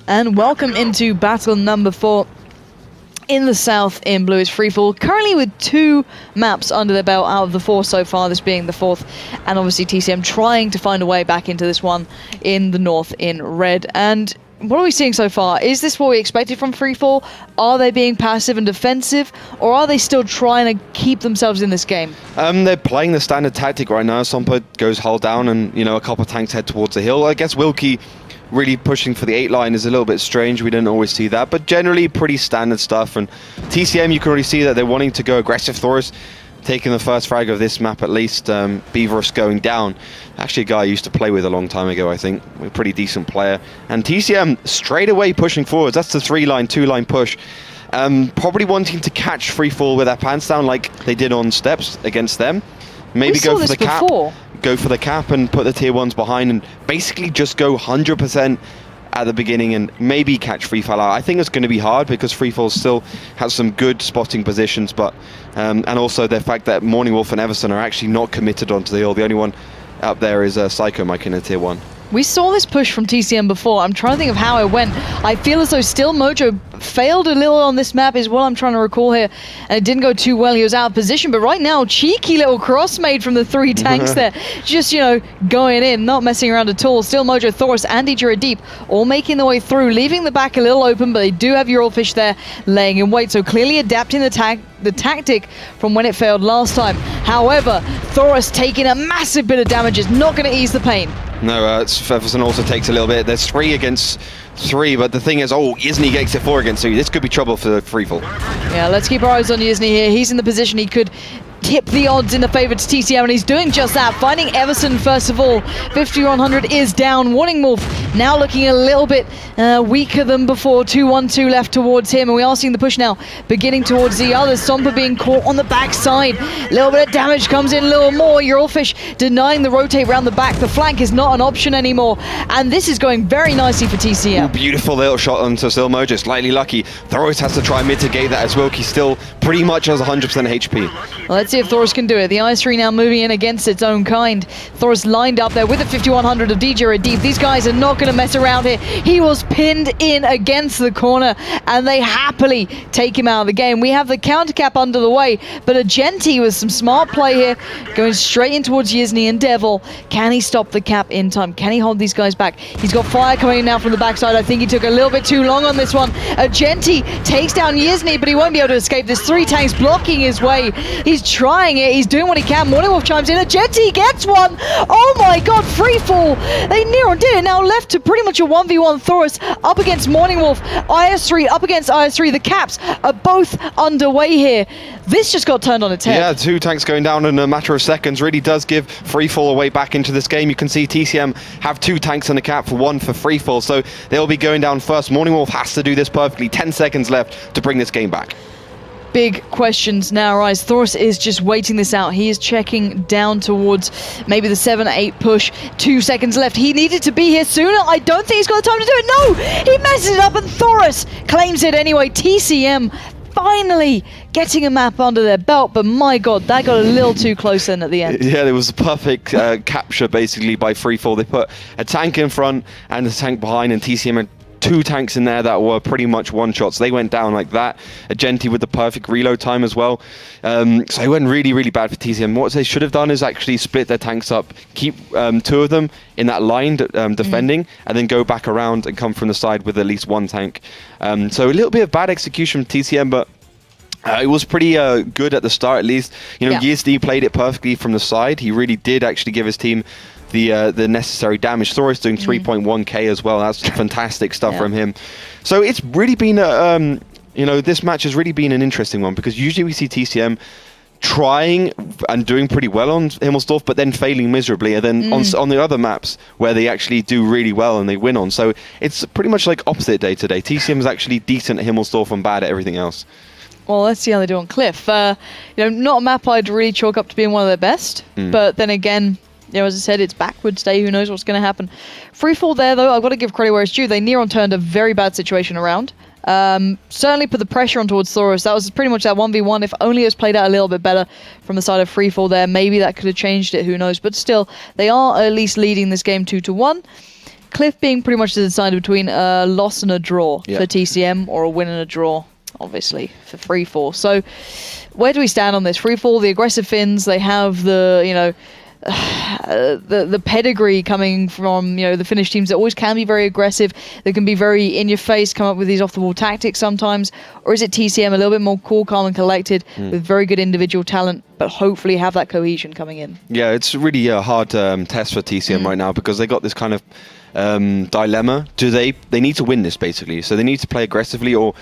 And welcome into battle number 4. In the south, in blue, is FreeFall, currently with 2 maps under their belt out of the 4 so far, this being the 4th, and obviously TCM trying to find a way back into this one in the north in red. And what are we seeing so far? Is this what we expected from FreeFall? Are they being passive and defensive, or are they still trying to keep themselves in this game? They're playing the standard tactic right now. Sompo goes hull down, and a couple of tanks head towards the hill. I guess Wilkie really pushing for the 8 line is a little bit strange. We didn't always see that, but generally pretty standard stuff. And TCM, you can already see that they're wanting to go aggressive. Thoris taking the first frag of this map at least. Beaverus going down. Actually a guy I used to play with a long time ago, I think. A pretty decent player. And TCM straight away pushing forwards. That's the 3-line, 2-line push. Probably wanting to catch FreeFall with their pants down like they did on Steps against them. Maybe go for the cap. Go for the cap and put the tier 1s behind and basically just go 100% at the beginning and maybe catch FreeFall out. I think it's going to be hard because FreeFall still has some good spotting positions, but and also the fact that Morning Wolf and Everson are actually not committed onto the hill. The only one up there is Psycho Mike in a tier 1. We saw this push from TCM before. I'm trying to think of how it went. I feel as though still Mojo failed a little on this map is what I'm trying to recall here. And it didn't go too well. He was out of position. But right now, cheeky little cross made from the 3 tanks there. Just, going in, not messing around at all. Still Mojo, Thoris, and Ejira Deep all making their way through, leaving the back a little open. But they do have Eurolfish there laying in wait. So clearly adapting the tactic from when it failed last time. However, Thoris taking a massive bit of damage is not going to ease the pain. No, Everson also takes a little bit. There's 3 against 3, but the thing is, Yizny gets it 4 against 3. This could be trouble for FreeFall. Yeah, let's keep our eyes on Yizny here. He's in the position he could tip the odds in the favour to TCM, and he's doing just that. Finding Everson first of all. 5100 is down. Warning Wolf now looking a little bit weaker than before. 2-1-2 left towards him, and we are seeing the push now beginning towards the others. Sompa being caught on the backside. A little bit of damage comes in, a little more. Eurolfish denying the rotate around the back. The flank is not an option anymore, and this is going very nicely for TCM. Ooh, beautiful little shot onto Still Mojo. Slightly lucky. Thoris has to try and mitigate that as Wilkie still pretty much has 100% HP. Well, let's see if Thoris can do it. The IS-3 now moving in against its own kind. Thoris lined up there with a 5100 of DJ Deep. These guys are not going to mess around here. He was pinned in against the corner, and they happily take him out of the game. We have the counter cap under the way, but Agenti with some smart play here, going straight in towards Yizny and Devil. Can he stop the cap in time? Can he hold these guys back? He's got fire coming in now from the backside. I think he took a little bit too long on this one. Agenti takes down Yizny, but he won't be able to escape. There's 3 tanks blocking his way. He's trying it. He's doing what he can. Morning Wolf chimes in. Agenti gets one. Oh my god, FreeFall. They near on did it. Now left to pretty much a 1v1 Thoris up against Morning Wolf. IS-3 up against IS-3. The caps are both underway here. This just got turned on its head. Yeah, 2 tanks going down in a matter of seconds really does give FreeFall a way back into this game. You can see TCM have 2 tanks in the cap for 1 for FreeFall, so they'll be going down first. Morning Wolf has to do this perfectly. 10 seconds left to bring this game back. Big questions now arise. Thoris is just waiting this out. He is checking down towards maybe the 7-8 push. 2 seconds left. He needed to be here sooner. I don't think he's got the time to do it. No! He messes it up and Thoris claims it anyway. TCM finally getting a map under their belt, but my god, that got a little too close in at the end. Yeah, it was a perfect capture basically by FreeFall. They put a tank in front and a tank behind, and TCM had 2 tanks in there that were pretty much one-shots. They went down like that. Agenti with the perfect reload time as well. So it went really, really bad for TCM. What they should have done is actually split their tanks up, keep 2 of them in that line defending, and then go back around and come from the side with at least 1 tank. So a little bit of bad execution from TCM, but it was pretty good at the start at least. Yizdy played it perfectly from the side. He really did actually give his team the necessary damage. Thoris doing 3.1k as well. That's fantastic stuff from him. So it's really been this match has really been an interesting one, because usually we see TCM trying and doing pretty well on Himmelsdorf, but then failing miserably, and then on the other maps where they actually do really well and they win on. So it's pretty much like opposite day today. TCM is actually decent at Himmelsdorf and bad at everything else. Well, let's see how they do on Cliff. Not a map I'd really chalk up to being one of their best, but then again, as I said, it's backwards day. Who knows what's going to happen? FreeFall there, though, I've got to give credit where it's due. They near on turned a very bad situation around. Certainly put the pressure on towards Thoris. That was pretty much that 1v1. If only it was played out a little bit better from the side of FreeFall there, maybe that could have changed it. Who knows? But still, they are at least leading this game 2-1. Cliff being pretty much the decider between a loss and a draw for TCM, or a win and a draw, obviously, for FreeFall. So where do we stand on this? FreeFall, the aggressive Finns, they have the, the pedigree coming from the Finnish teams that always can be very aggressive, they can be very in your face, come up with these off the ball tactics sometimes, or is it TCM a little bit more cool, calm and collected with very good individual talent, but hopefully have that cohesion coming in? Yeah, it's really a hard test for TCM right now, because they got this kind of dilemma. They need to win this basically, so they need to play aggressively, or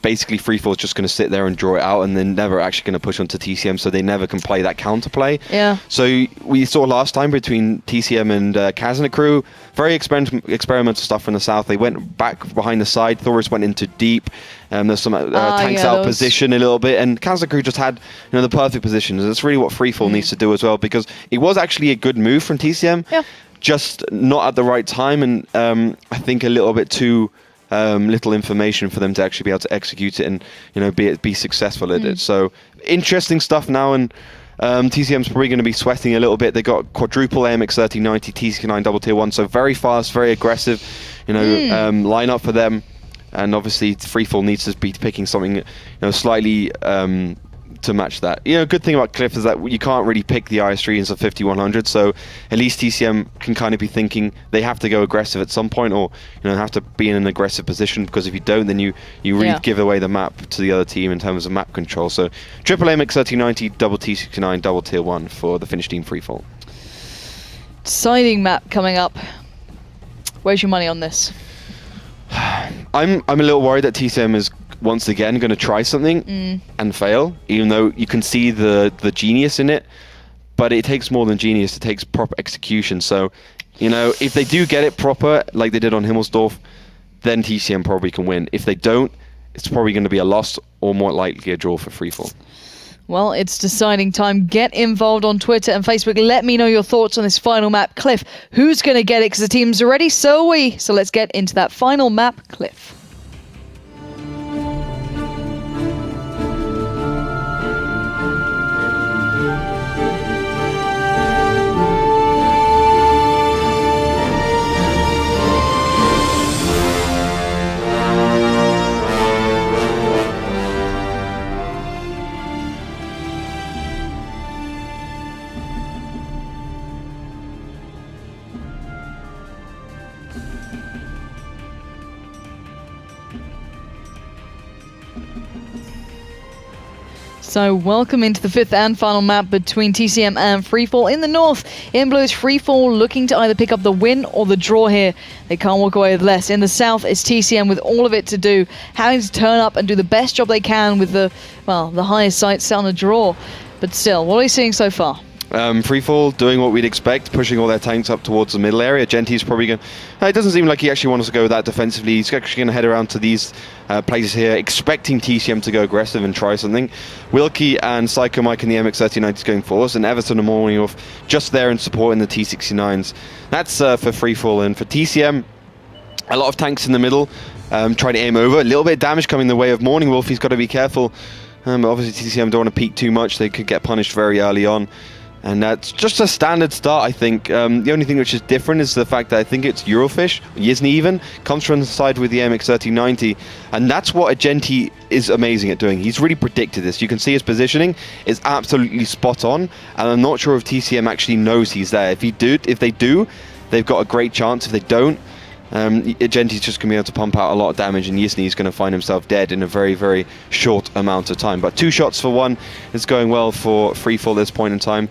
basically FreeFall is just going to sit there and draw it out, and they're never actually going to push onto TCM, so they never can play that counterplay. Yeah. So we saw last time between TCM and Kazan crew, very experimental stuff from the south. They went back behind the side. Thoris went into deep. There's some tanks out of position a little bit, and Kazan crew just had the perfect position. And that's really what FreeFall needs to do as well, because it was actually a good move from TCM. Yeah. Just not at the right time, and I think a little bit too little information for them to actually be able to execute it and be successful at it. So interesting stuff now, and TCM's probably going to be sweating a little bit. They got quadruple AMX 1390 TC9 double tier 1, so very fast, very aggressive lineup for them. And obviously FreeFall needs to be picking something slightly to match that. Good thing about Cliff is that you can't really pick the IS3 into 5100, so at least TCM can kind of be thinking they have to go aggressive at some point, or have to be in an aggressive position, because if you don't, then you really give away the map to the other team in terms of map control. So triple AMX 1390 double T69 double tier 1 for the Finnish team FreeFall. Deciding map coming up. Where's your money on this? I'm a little worried that TCM is once again going to try something and fail, even though you can see the genius in it, but it takes more than genius. It takes proper execution. So if they do get it proper like they did on Himmelsdorf, then TCM probably can win. If they don't, it's probably going to be a loss, or more likely a draw for FreeFall. Well, it's deciding time. Get involved on Twitter and Facebook. Let me know your thoughts on this final map. Cliff, who's going to get it? Because the teams are ready, so are we. So let's get into that final map. Cliff. So welcome into the fifth and final map between TCM and FreeFall. In the north, in blue is FreeFall looking to either pick up the win or the draw here. They can't walk away with less. In the south, it's TCM with all of it to do, having to turn up and do the best job they can with the highest sights set on a draw. But still, what are you seeing so far? FreeFall doing what we'd expect, pushing all their tanks up towards the middle area. Genti's probably going. It doesn't seem like he actually wants to go that defensively. He's actually going to head around to these places here, expecting TCM to go aggressive and try something. Wilkie and Psycho Mike in the MX 1390s going forwards, and Everton and Morningoff just there in support in the T69s. That's for FreeFall, and for TCM, a lot of tanks in the middle, trying to aim over. A little bit of damage coming the way of Morning Wolf. He's got to be careful. Obviously, TCM don't want to peek too much. They could get punished very early on. And that's just a standard start, I think. The only thing which is different is the fact that I think it's Eurofish, Yizny even, comes from the side with the MX 1390. And that's what Agenti is amazing at doing. He's really predicted this. You can see his positioning is absolutely spot on. And I'm not sure if TCM actually knows he's there. If they do, they've got a great chance. If they don't, Agenti's just going to be able to pump out a lot of damage, and Yizny's going to find himself dead in a very, very short amount of time. But 2 shots for 1 is going well for FreeFall at this point in time.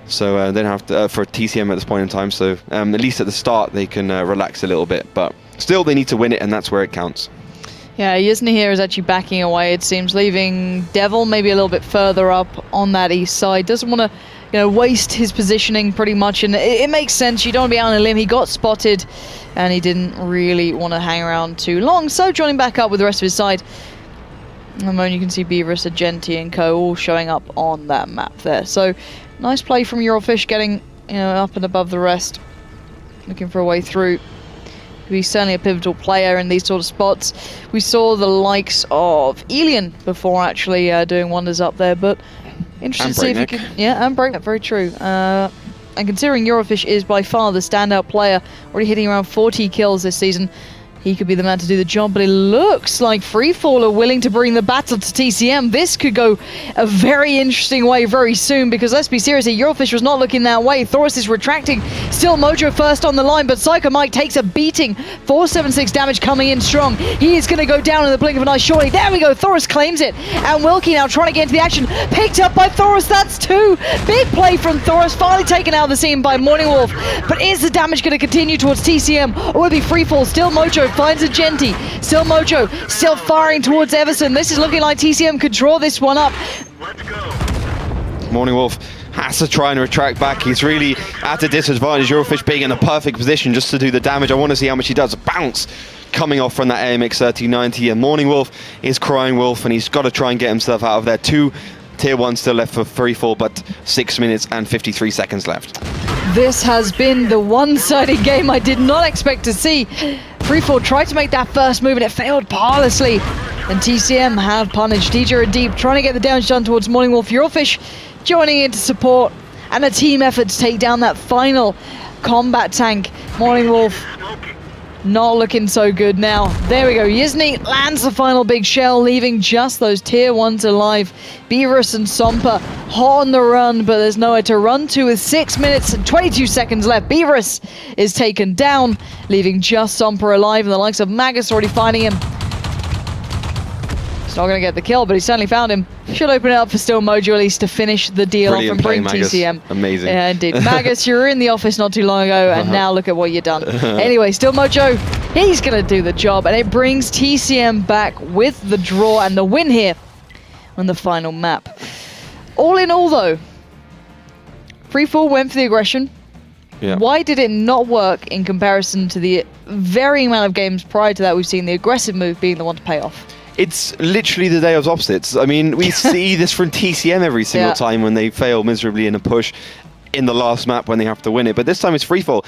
So they don't have to, for TCM at this point in time. So at least at the start they can relax a little bit. But still, they need to win it, and that's where it counts. Yeah, Yizny here is actually backing away, it seems, leaving Devil maybe a little bit further up on that east side. Doesn't want to waste his positioning pretty much, and it makes sense. You don't want to be out on a limb. He got spotted, and he didn't really want to hang around too long. So joining back up with the rest of his side. At the moment, you can see Beaverus, Agenti, and Co. all showing up on that map there. So nice play from Eurofish, getting up and above the rest, looking for a way through. He's certainly a pivotal player in these sort of spots. We saw the likes of Elian before actually doing wonders up there, but interesting to see if he can. Yeah, and Breakneck, very true. And considering Eurofish is by far the standout player, already hitting around 40 kills this season, he could be the man to do the job, but it looks like FreeFall are willing to bring the battle to TCM. This could go a very interesting way very soon, because let's be serious here, Eurofish was not looking that way. Thoris is retracting. Still Mojo first on the line, but Psycho Mike takes a beating. 476 damage coming in strong. He is going to go down in the blink of an eye, surely. There we go, Thoris claims it. And Wilkie now trying to get into the action. Picked up by Thoris, that's 2. Big play from Thoris, finally taken out of the scene by Morning Wolf. But is the damage going to continue towards TCM, or will it be FreeFall? Still Mojo finds a Genti. Still Mojo, still firing towards Everson. This is looking like TCM could draw this one up. Let's go. Morning Wolf has to try and retract back. He's really at a disadvantage. Eurofish being in a perfect position just to do the damage. I want to see how much he does. Bounce coming off from that AMX 3090, and Morning Wolf is crying wolf, and he's got to try and get himself out of there. 2 tier 1 still left for FreeFall, but 6 minutes and 53 seconds left. This has been the one-sided game I did not expect to see. FreeFall tried to make that first move and it failed parlously. And TCM had punished. DJ Deep trying to get the damage done towards Morning Wolf. Eurofish joining in to support, and a team effort to take down that final combat tank. Morning Wolf not looking so good now. There we go. Yizny lands the final big shell, leaving just those tier 1s alive. Beerus and Sompa hot on the run, but there's nowhere to run to with 6 minutes and 22 seconds left. Beerus is taken down, leaving just Sompa alive, and the likes of Magus already finding him. He's not going to get the kill, but he certainly found him. Should open it up for Still Mojo at least to finish the deal off and bring TCM. Amazing. Yeah, indeed. Magus, you were in the office not too long ago, and now look at what you've done. Anyway, Still Mojo, he's going to do the job, and it brings TCM back with the draw and the win here on the final map. All in all, though, FreeFall went for the aggression. Yeah. Why did it not work in comparison to the varying amount of games prior to that we've seen the aggressive move being the one to pay off? It's literally the day of opposites. I mean, we see this from TCM every single time when they fail miserably in a push in the last map when they have to win it. But this time it's FreeFall.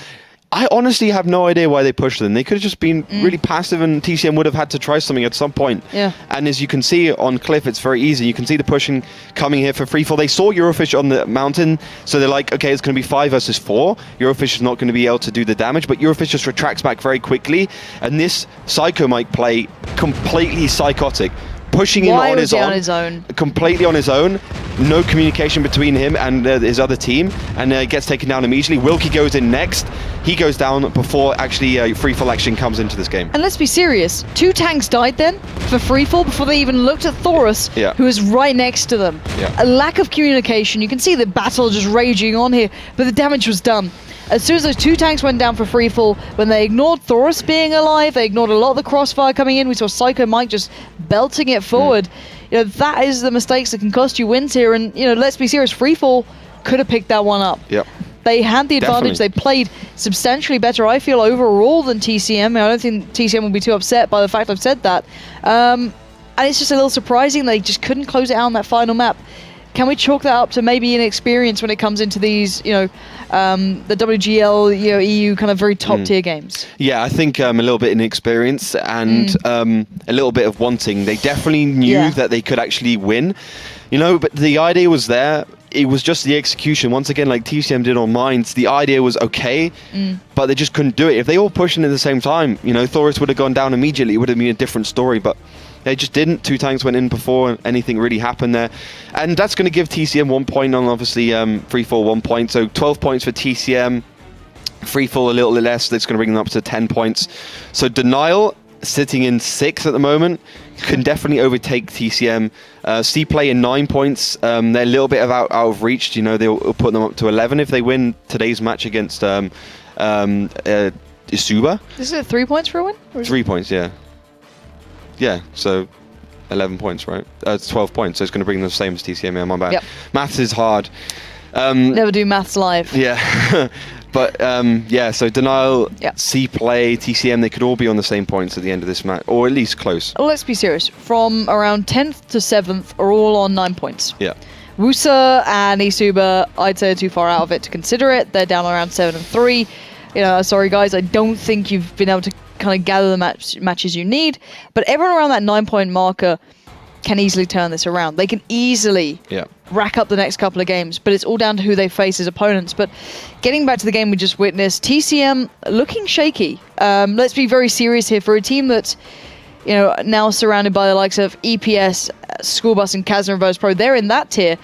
I honestly have no idea why they pushed them. They could have just been really passive, and TCM would have had to try something at some point. Yeah. And as you can see on Cliff, it's very easy. You can see the pushing coming here for FreeFall. They saw Eurofish on the mountain, so they're like, okay, it's going to be 5 versus 4. Eurofish is not going to be able to do the damage, but Eurofish just retracts back very quickly. And this Psycho Mike play, completely psychotic. Pushing him on his own, completely on his own. No communication between him and his other team, and gets taken down immediately. Wilkie goes in next. He goes down before actually FreeFall action comes into this game. And let's be serious, 2 tanks died then for FreeFall before they even looked at Thoris, who was right next to them. A lack of communication. You can see the battle just raging on here, but the damage was done. As soon as those 2 tanks went down for FreeFall, when they ignored Thoris being alive, they ignored a lot of the crossfire coming in. We saw Psycho Mike just belting it forward. You know, that is the mistakes that can cost you wins here. And, you know, let's be serious, FreeFall could have picked that one up. They had the advantage. They played substantially better, I feel, overall than TCM. I don't think TCM will be too upset by the fact I've said that. And it's just a little surprising they just couldn't close it out on that final map. Can we chalk that up to maybe inexperience when it comes into these, the WGL, EU kind of very top tier games? Yeah, I think a little bit inexperience and a little bit of wanting. They definitely knew that they could actually win, but the idea was there. It was just the execution. Once again, like TCM did on Mines, the idea was okay, but they just couldn't do it. If they all pushed in at the same time, Thoris would have gone down immediately. It would have been a different story, but they just didn't. 2 tanks went in before anything really happened there. And that's going to give TCM 1 point on, obviously, FreeFall 1 point. So 12 points for TCM. FreeFall a little less. That's going to bring them up to 10 points. So Denial, sitting in 6th at the moment, can definitely overtake TCM. C-Play in 9 points. They're a little bit out of reach. They'll put them up to 11 if they win today's match against Isuba. Is it 3 points for a win? 3 points, yeah. Yeah, so 11 points, right? It's 12 points, so it's going to bring them the same as TCM. Yeah, my bad. Maths is hard. Never do maths live. Yeah. But, so Denial, C-Play, TCM, they could all be on the same points at the end of this match, or at least close. Well, let's be serious. From around 10th to 7th are all on 9 points. Yeah. Wusa and Isuba, I'd say, are too far out of it to consider it. They're down around 7 and 3. Sorry, guys, I don't think you've been able to kind of gather the matches you need, but everyone around that 9 point marker can easily turn this around. They can easily rack up the next couple of games, but it's all down to who they face as opponents. But getting back to the game we just witnessed, TCM looking shaky. Let's be very serious here. For a team that's now surrounded by the likes of EPS, School Bus, and Kazan Reverse Pro, they're in that tier.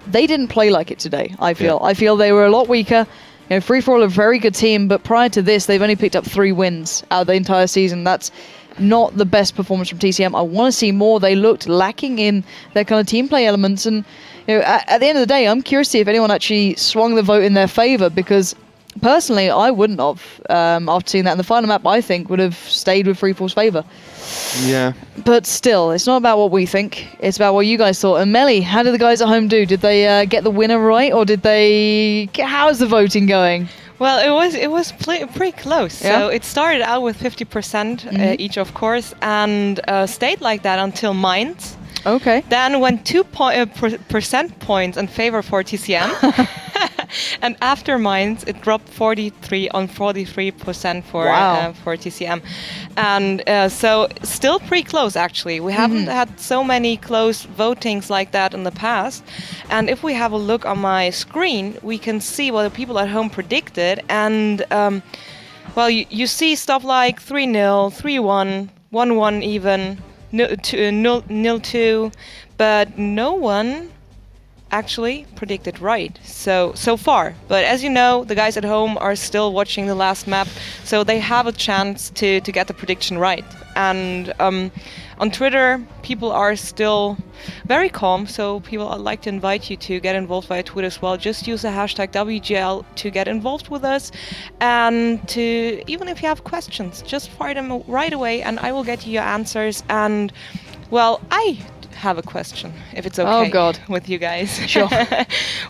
They didn't play like it today, I feel. Yeah. I feel they were a lot weaker. FreeFall, a very good team, but prior to this, they've only picked up 3 wins out of the entire season. That's not the best performance from TCM. I want to see more. They looked lacking in their kind of team play elements. And at the end of the day, I'm curious to see if anyone actually swung the vote in their favor, because personally, I wouldn't have. After seeing that in the final map, I think would have stayed with FreeFall's favor. Yeah. But still, it's not about what we think. It's about what you guys thought. And Melly, how did the guys at home do? Did they get the winner right, or did they? How's the voting going? Well, it was pretty close. Yeah? So it started out with 50% each, of course, and stayed like that until Mainz. Okay. Then went 2 percent points in favor for TCM. And after Mainz, it dropped 43% for TCM. And so still pretty close, actually. We haven't had so many close votings like that in the past. And if we have a look on my screen, we can see what the people at home predicted. And, you see stuff like 3-0, 3-1, 1-1 even, 0-2, but no one actually predicted right so far. But as you know, the guys at home are still watching the last map, so they have a chance to get the prediction right. And on Twitter, people are still very calm, so people, I'd like to invite you to get involved via Twitter as well. Just use the hashtag WGL to get involved with us, and to, even if you have questions, just fire them right away and I will get you your answers. And well, I have a question, if it's okay with you guys. Sure.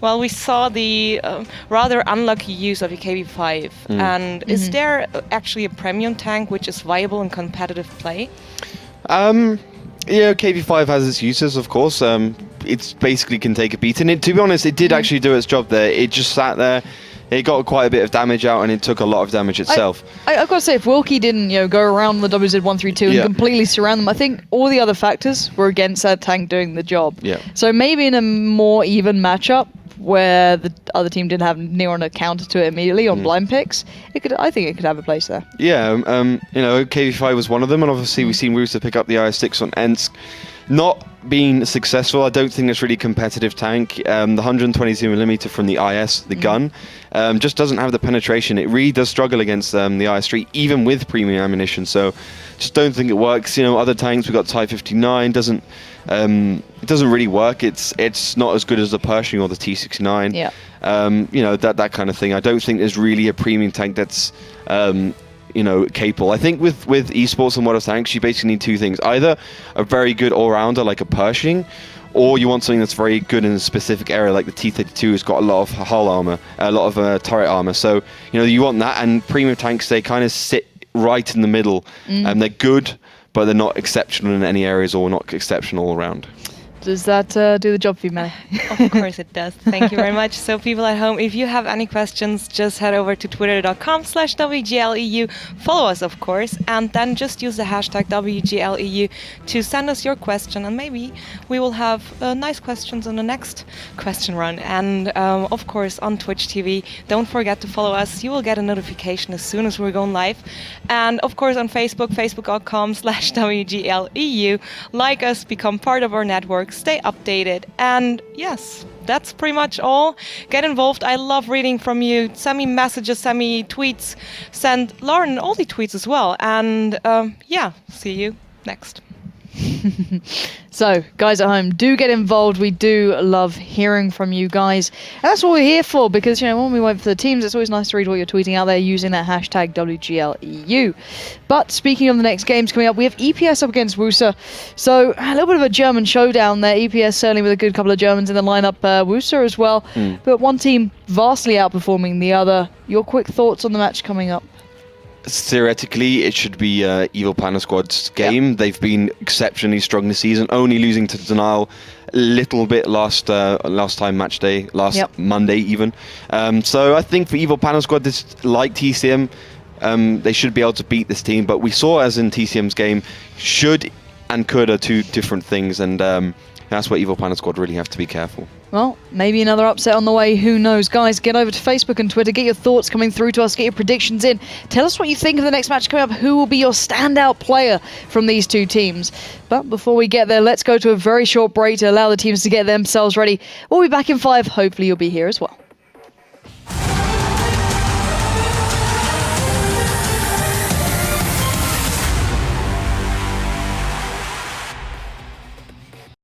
Well, we saw the rather unlucky use of a KB5, and is there actually a premium tank which is viable in competitive play? Yeah, KB5 has its uses, of course. It's basically can take a beating. To be honest, it did actually do its job there. It just sat there. It got quite a bit of damage out, and it took a lot of damage itself. I've got to say, if Wilkie didn't, go around the WZ132 and completely surround them, I think all the other factors were against that tank doing the job. Yeah. So maybe in a more even matchup, where the other team didn't have near on a counter to it immediately on blind picks, I think it could have a place there. Yeah, KB5 was one of them, and obviously we've seen Rooster pick up the IS-6 on Ensk. Not being successful. I don't think it's really competitive tank. The 122mm from the IS, the gun, just doesn't have the penetration. It really does struggle against the IS-3, even with premium ammunition. So just don't think it works. Other tanks, we've got Type 59, doesn't it doesn't really work. It's not as good as the Pershing or the T69. Yeah. That kind of thing. I don't think there's really a premium tank that's capable. I think with esports and modern tanks, you basically need 2 things: either a very good all-rounder like a Pershing, or you want something that's very good in a specific area like the T32 has got a lot of hull armor, a lot of turret armor. So you want that, and premium tanks, they kind of sit right in the middle, and they're good, but they're not exceptional in any areas or not exceptional all around. Does that do the job for you, Melly? Of course it does. Thank you very much. So people at home, if you have any questions, just head over to twitter.com/WGLEU. Follow us, of course, and then just use the hashtag WGLEU to send us your question, and maybe we will have nice questions in the next question run. And of course on Twitch TV, don't forget to follow us. You will get a notification as soon as we're going live. And of course on Facebook, facebook.com/WGLEU. Like us, become part of our network, stay updated, and yes, that's pretty much all. Get involved. I love reading from you. Send me messages, send me tweets, send Lauren all the tweets as well, and see you next. So, guys at home, do get involved. We do love hearing from you guys. And that's what we're here for, because, when we wait for the teams, it's always nice to read what you're tweeting out there using that hashtag WGLEU. But speaking of the next games coming up, we have EPS up against Wusa. So, a little bit of a German showdown there. EPS certainly with a good couple of Germans in the lineup. Wusa as well. But one team vastly outperforming the other. Your quick thoughts on the match coming up? Theoretically, it should be Evil Panda Squad's game. Yep. They've been exceptionally strong this season, only losing to Denial a little bit last time Matchday, Monday even. So I think for Evil Panda Squad, this, like TCM, they should be able to beat this team. But we saw, as in TCM's game, should and could are 2 different things. And that's where Evil Planet Squad really have to be careful. Well, maybe another upset on the way, who knows. Guys, get over to Facebook and Twitter, get your thoughts coming through to us, get your predictions in. Tell us what you think of the next match coming up, who will be your standout player from these two teams. But before we get there, let's go to a very short break to allow the teams to get themselves ready. We'll be back in 5, hopefully you'll be here as well.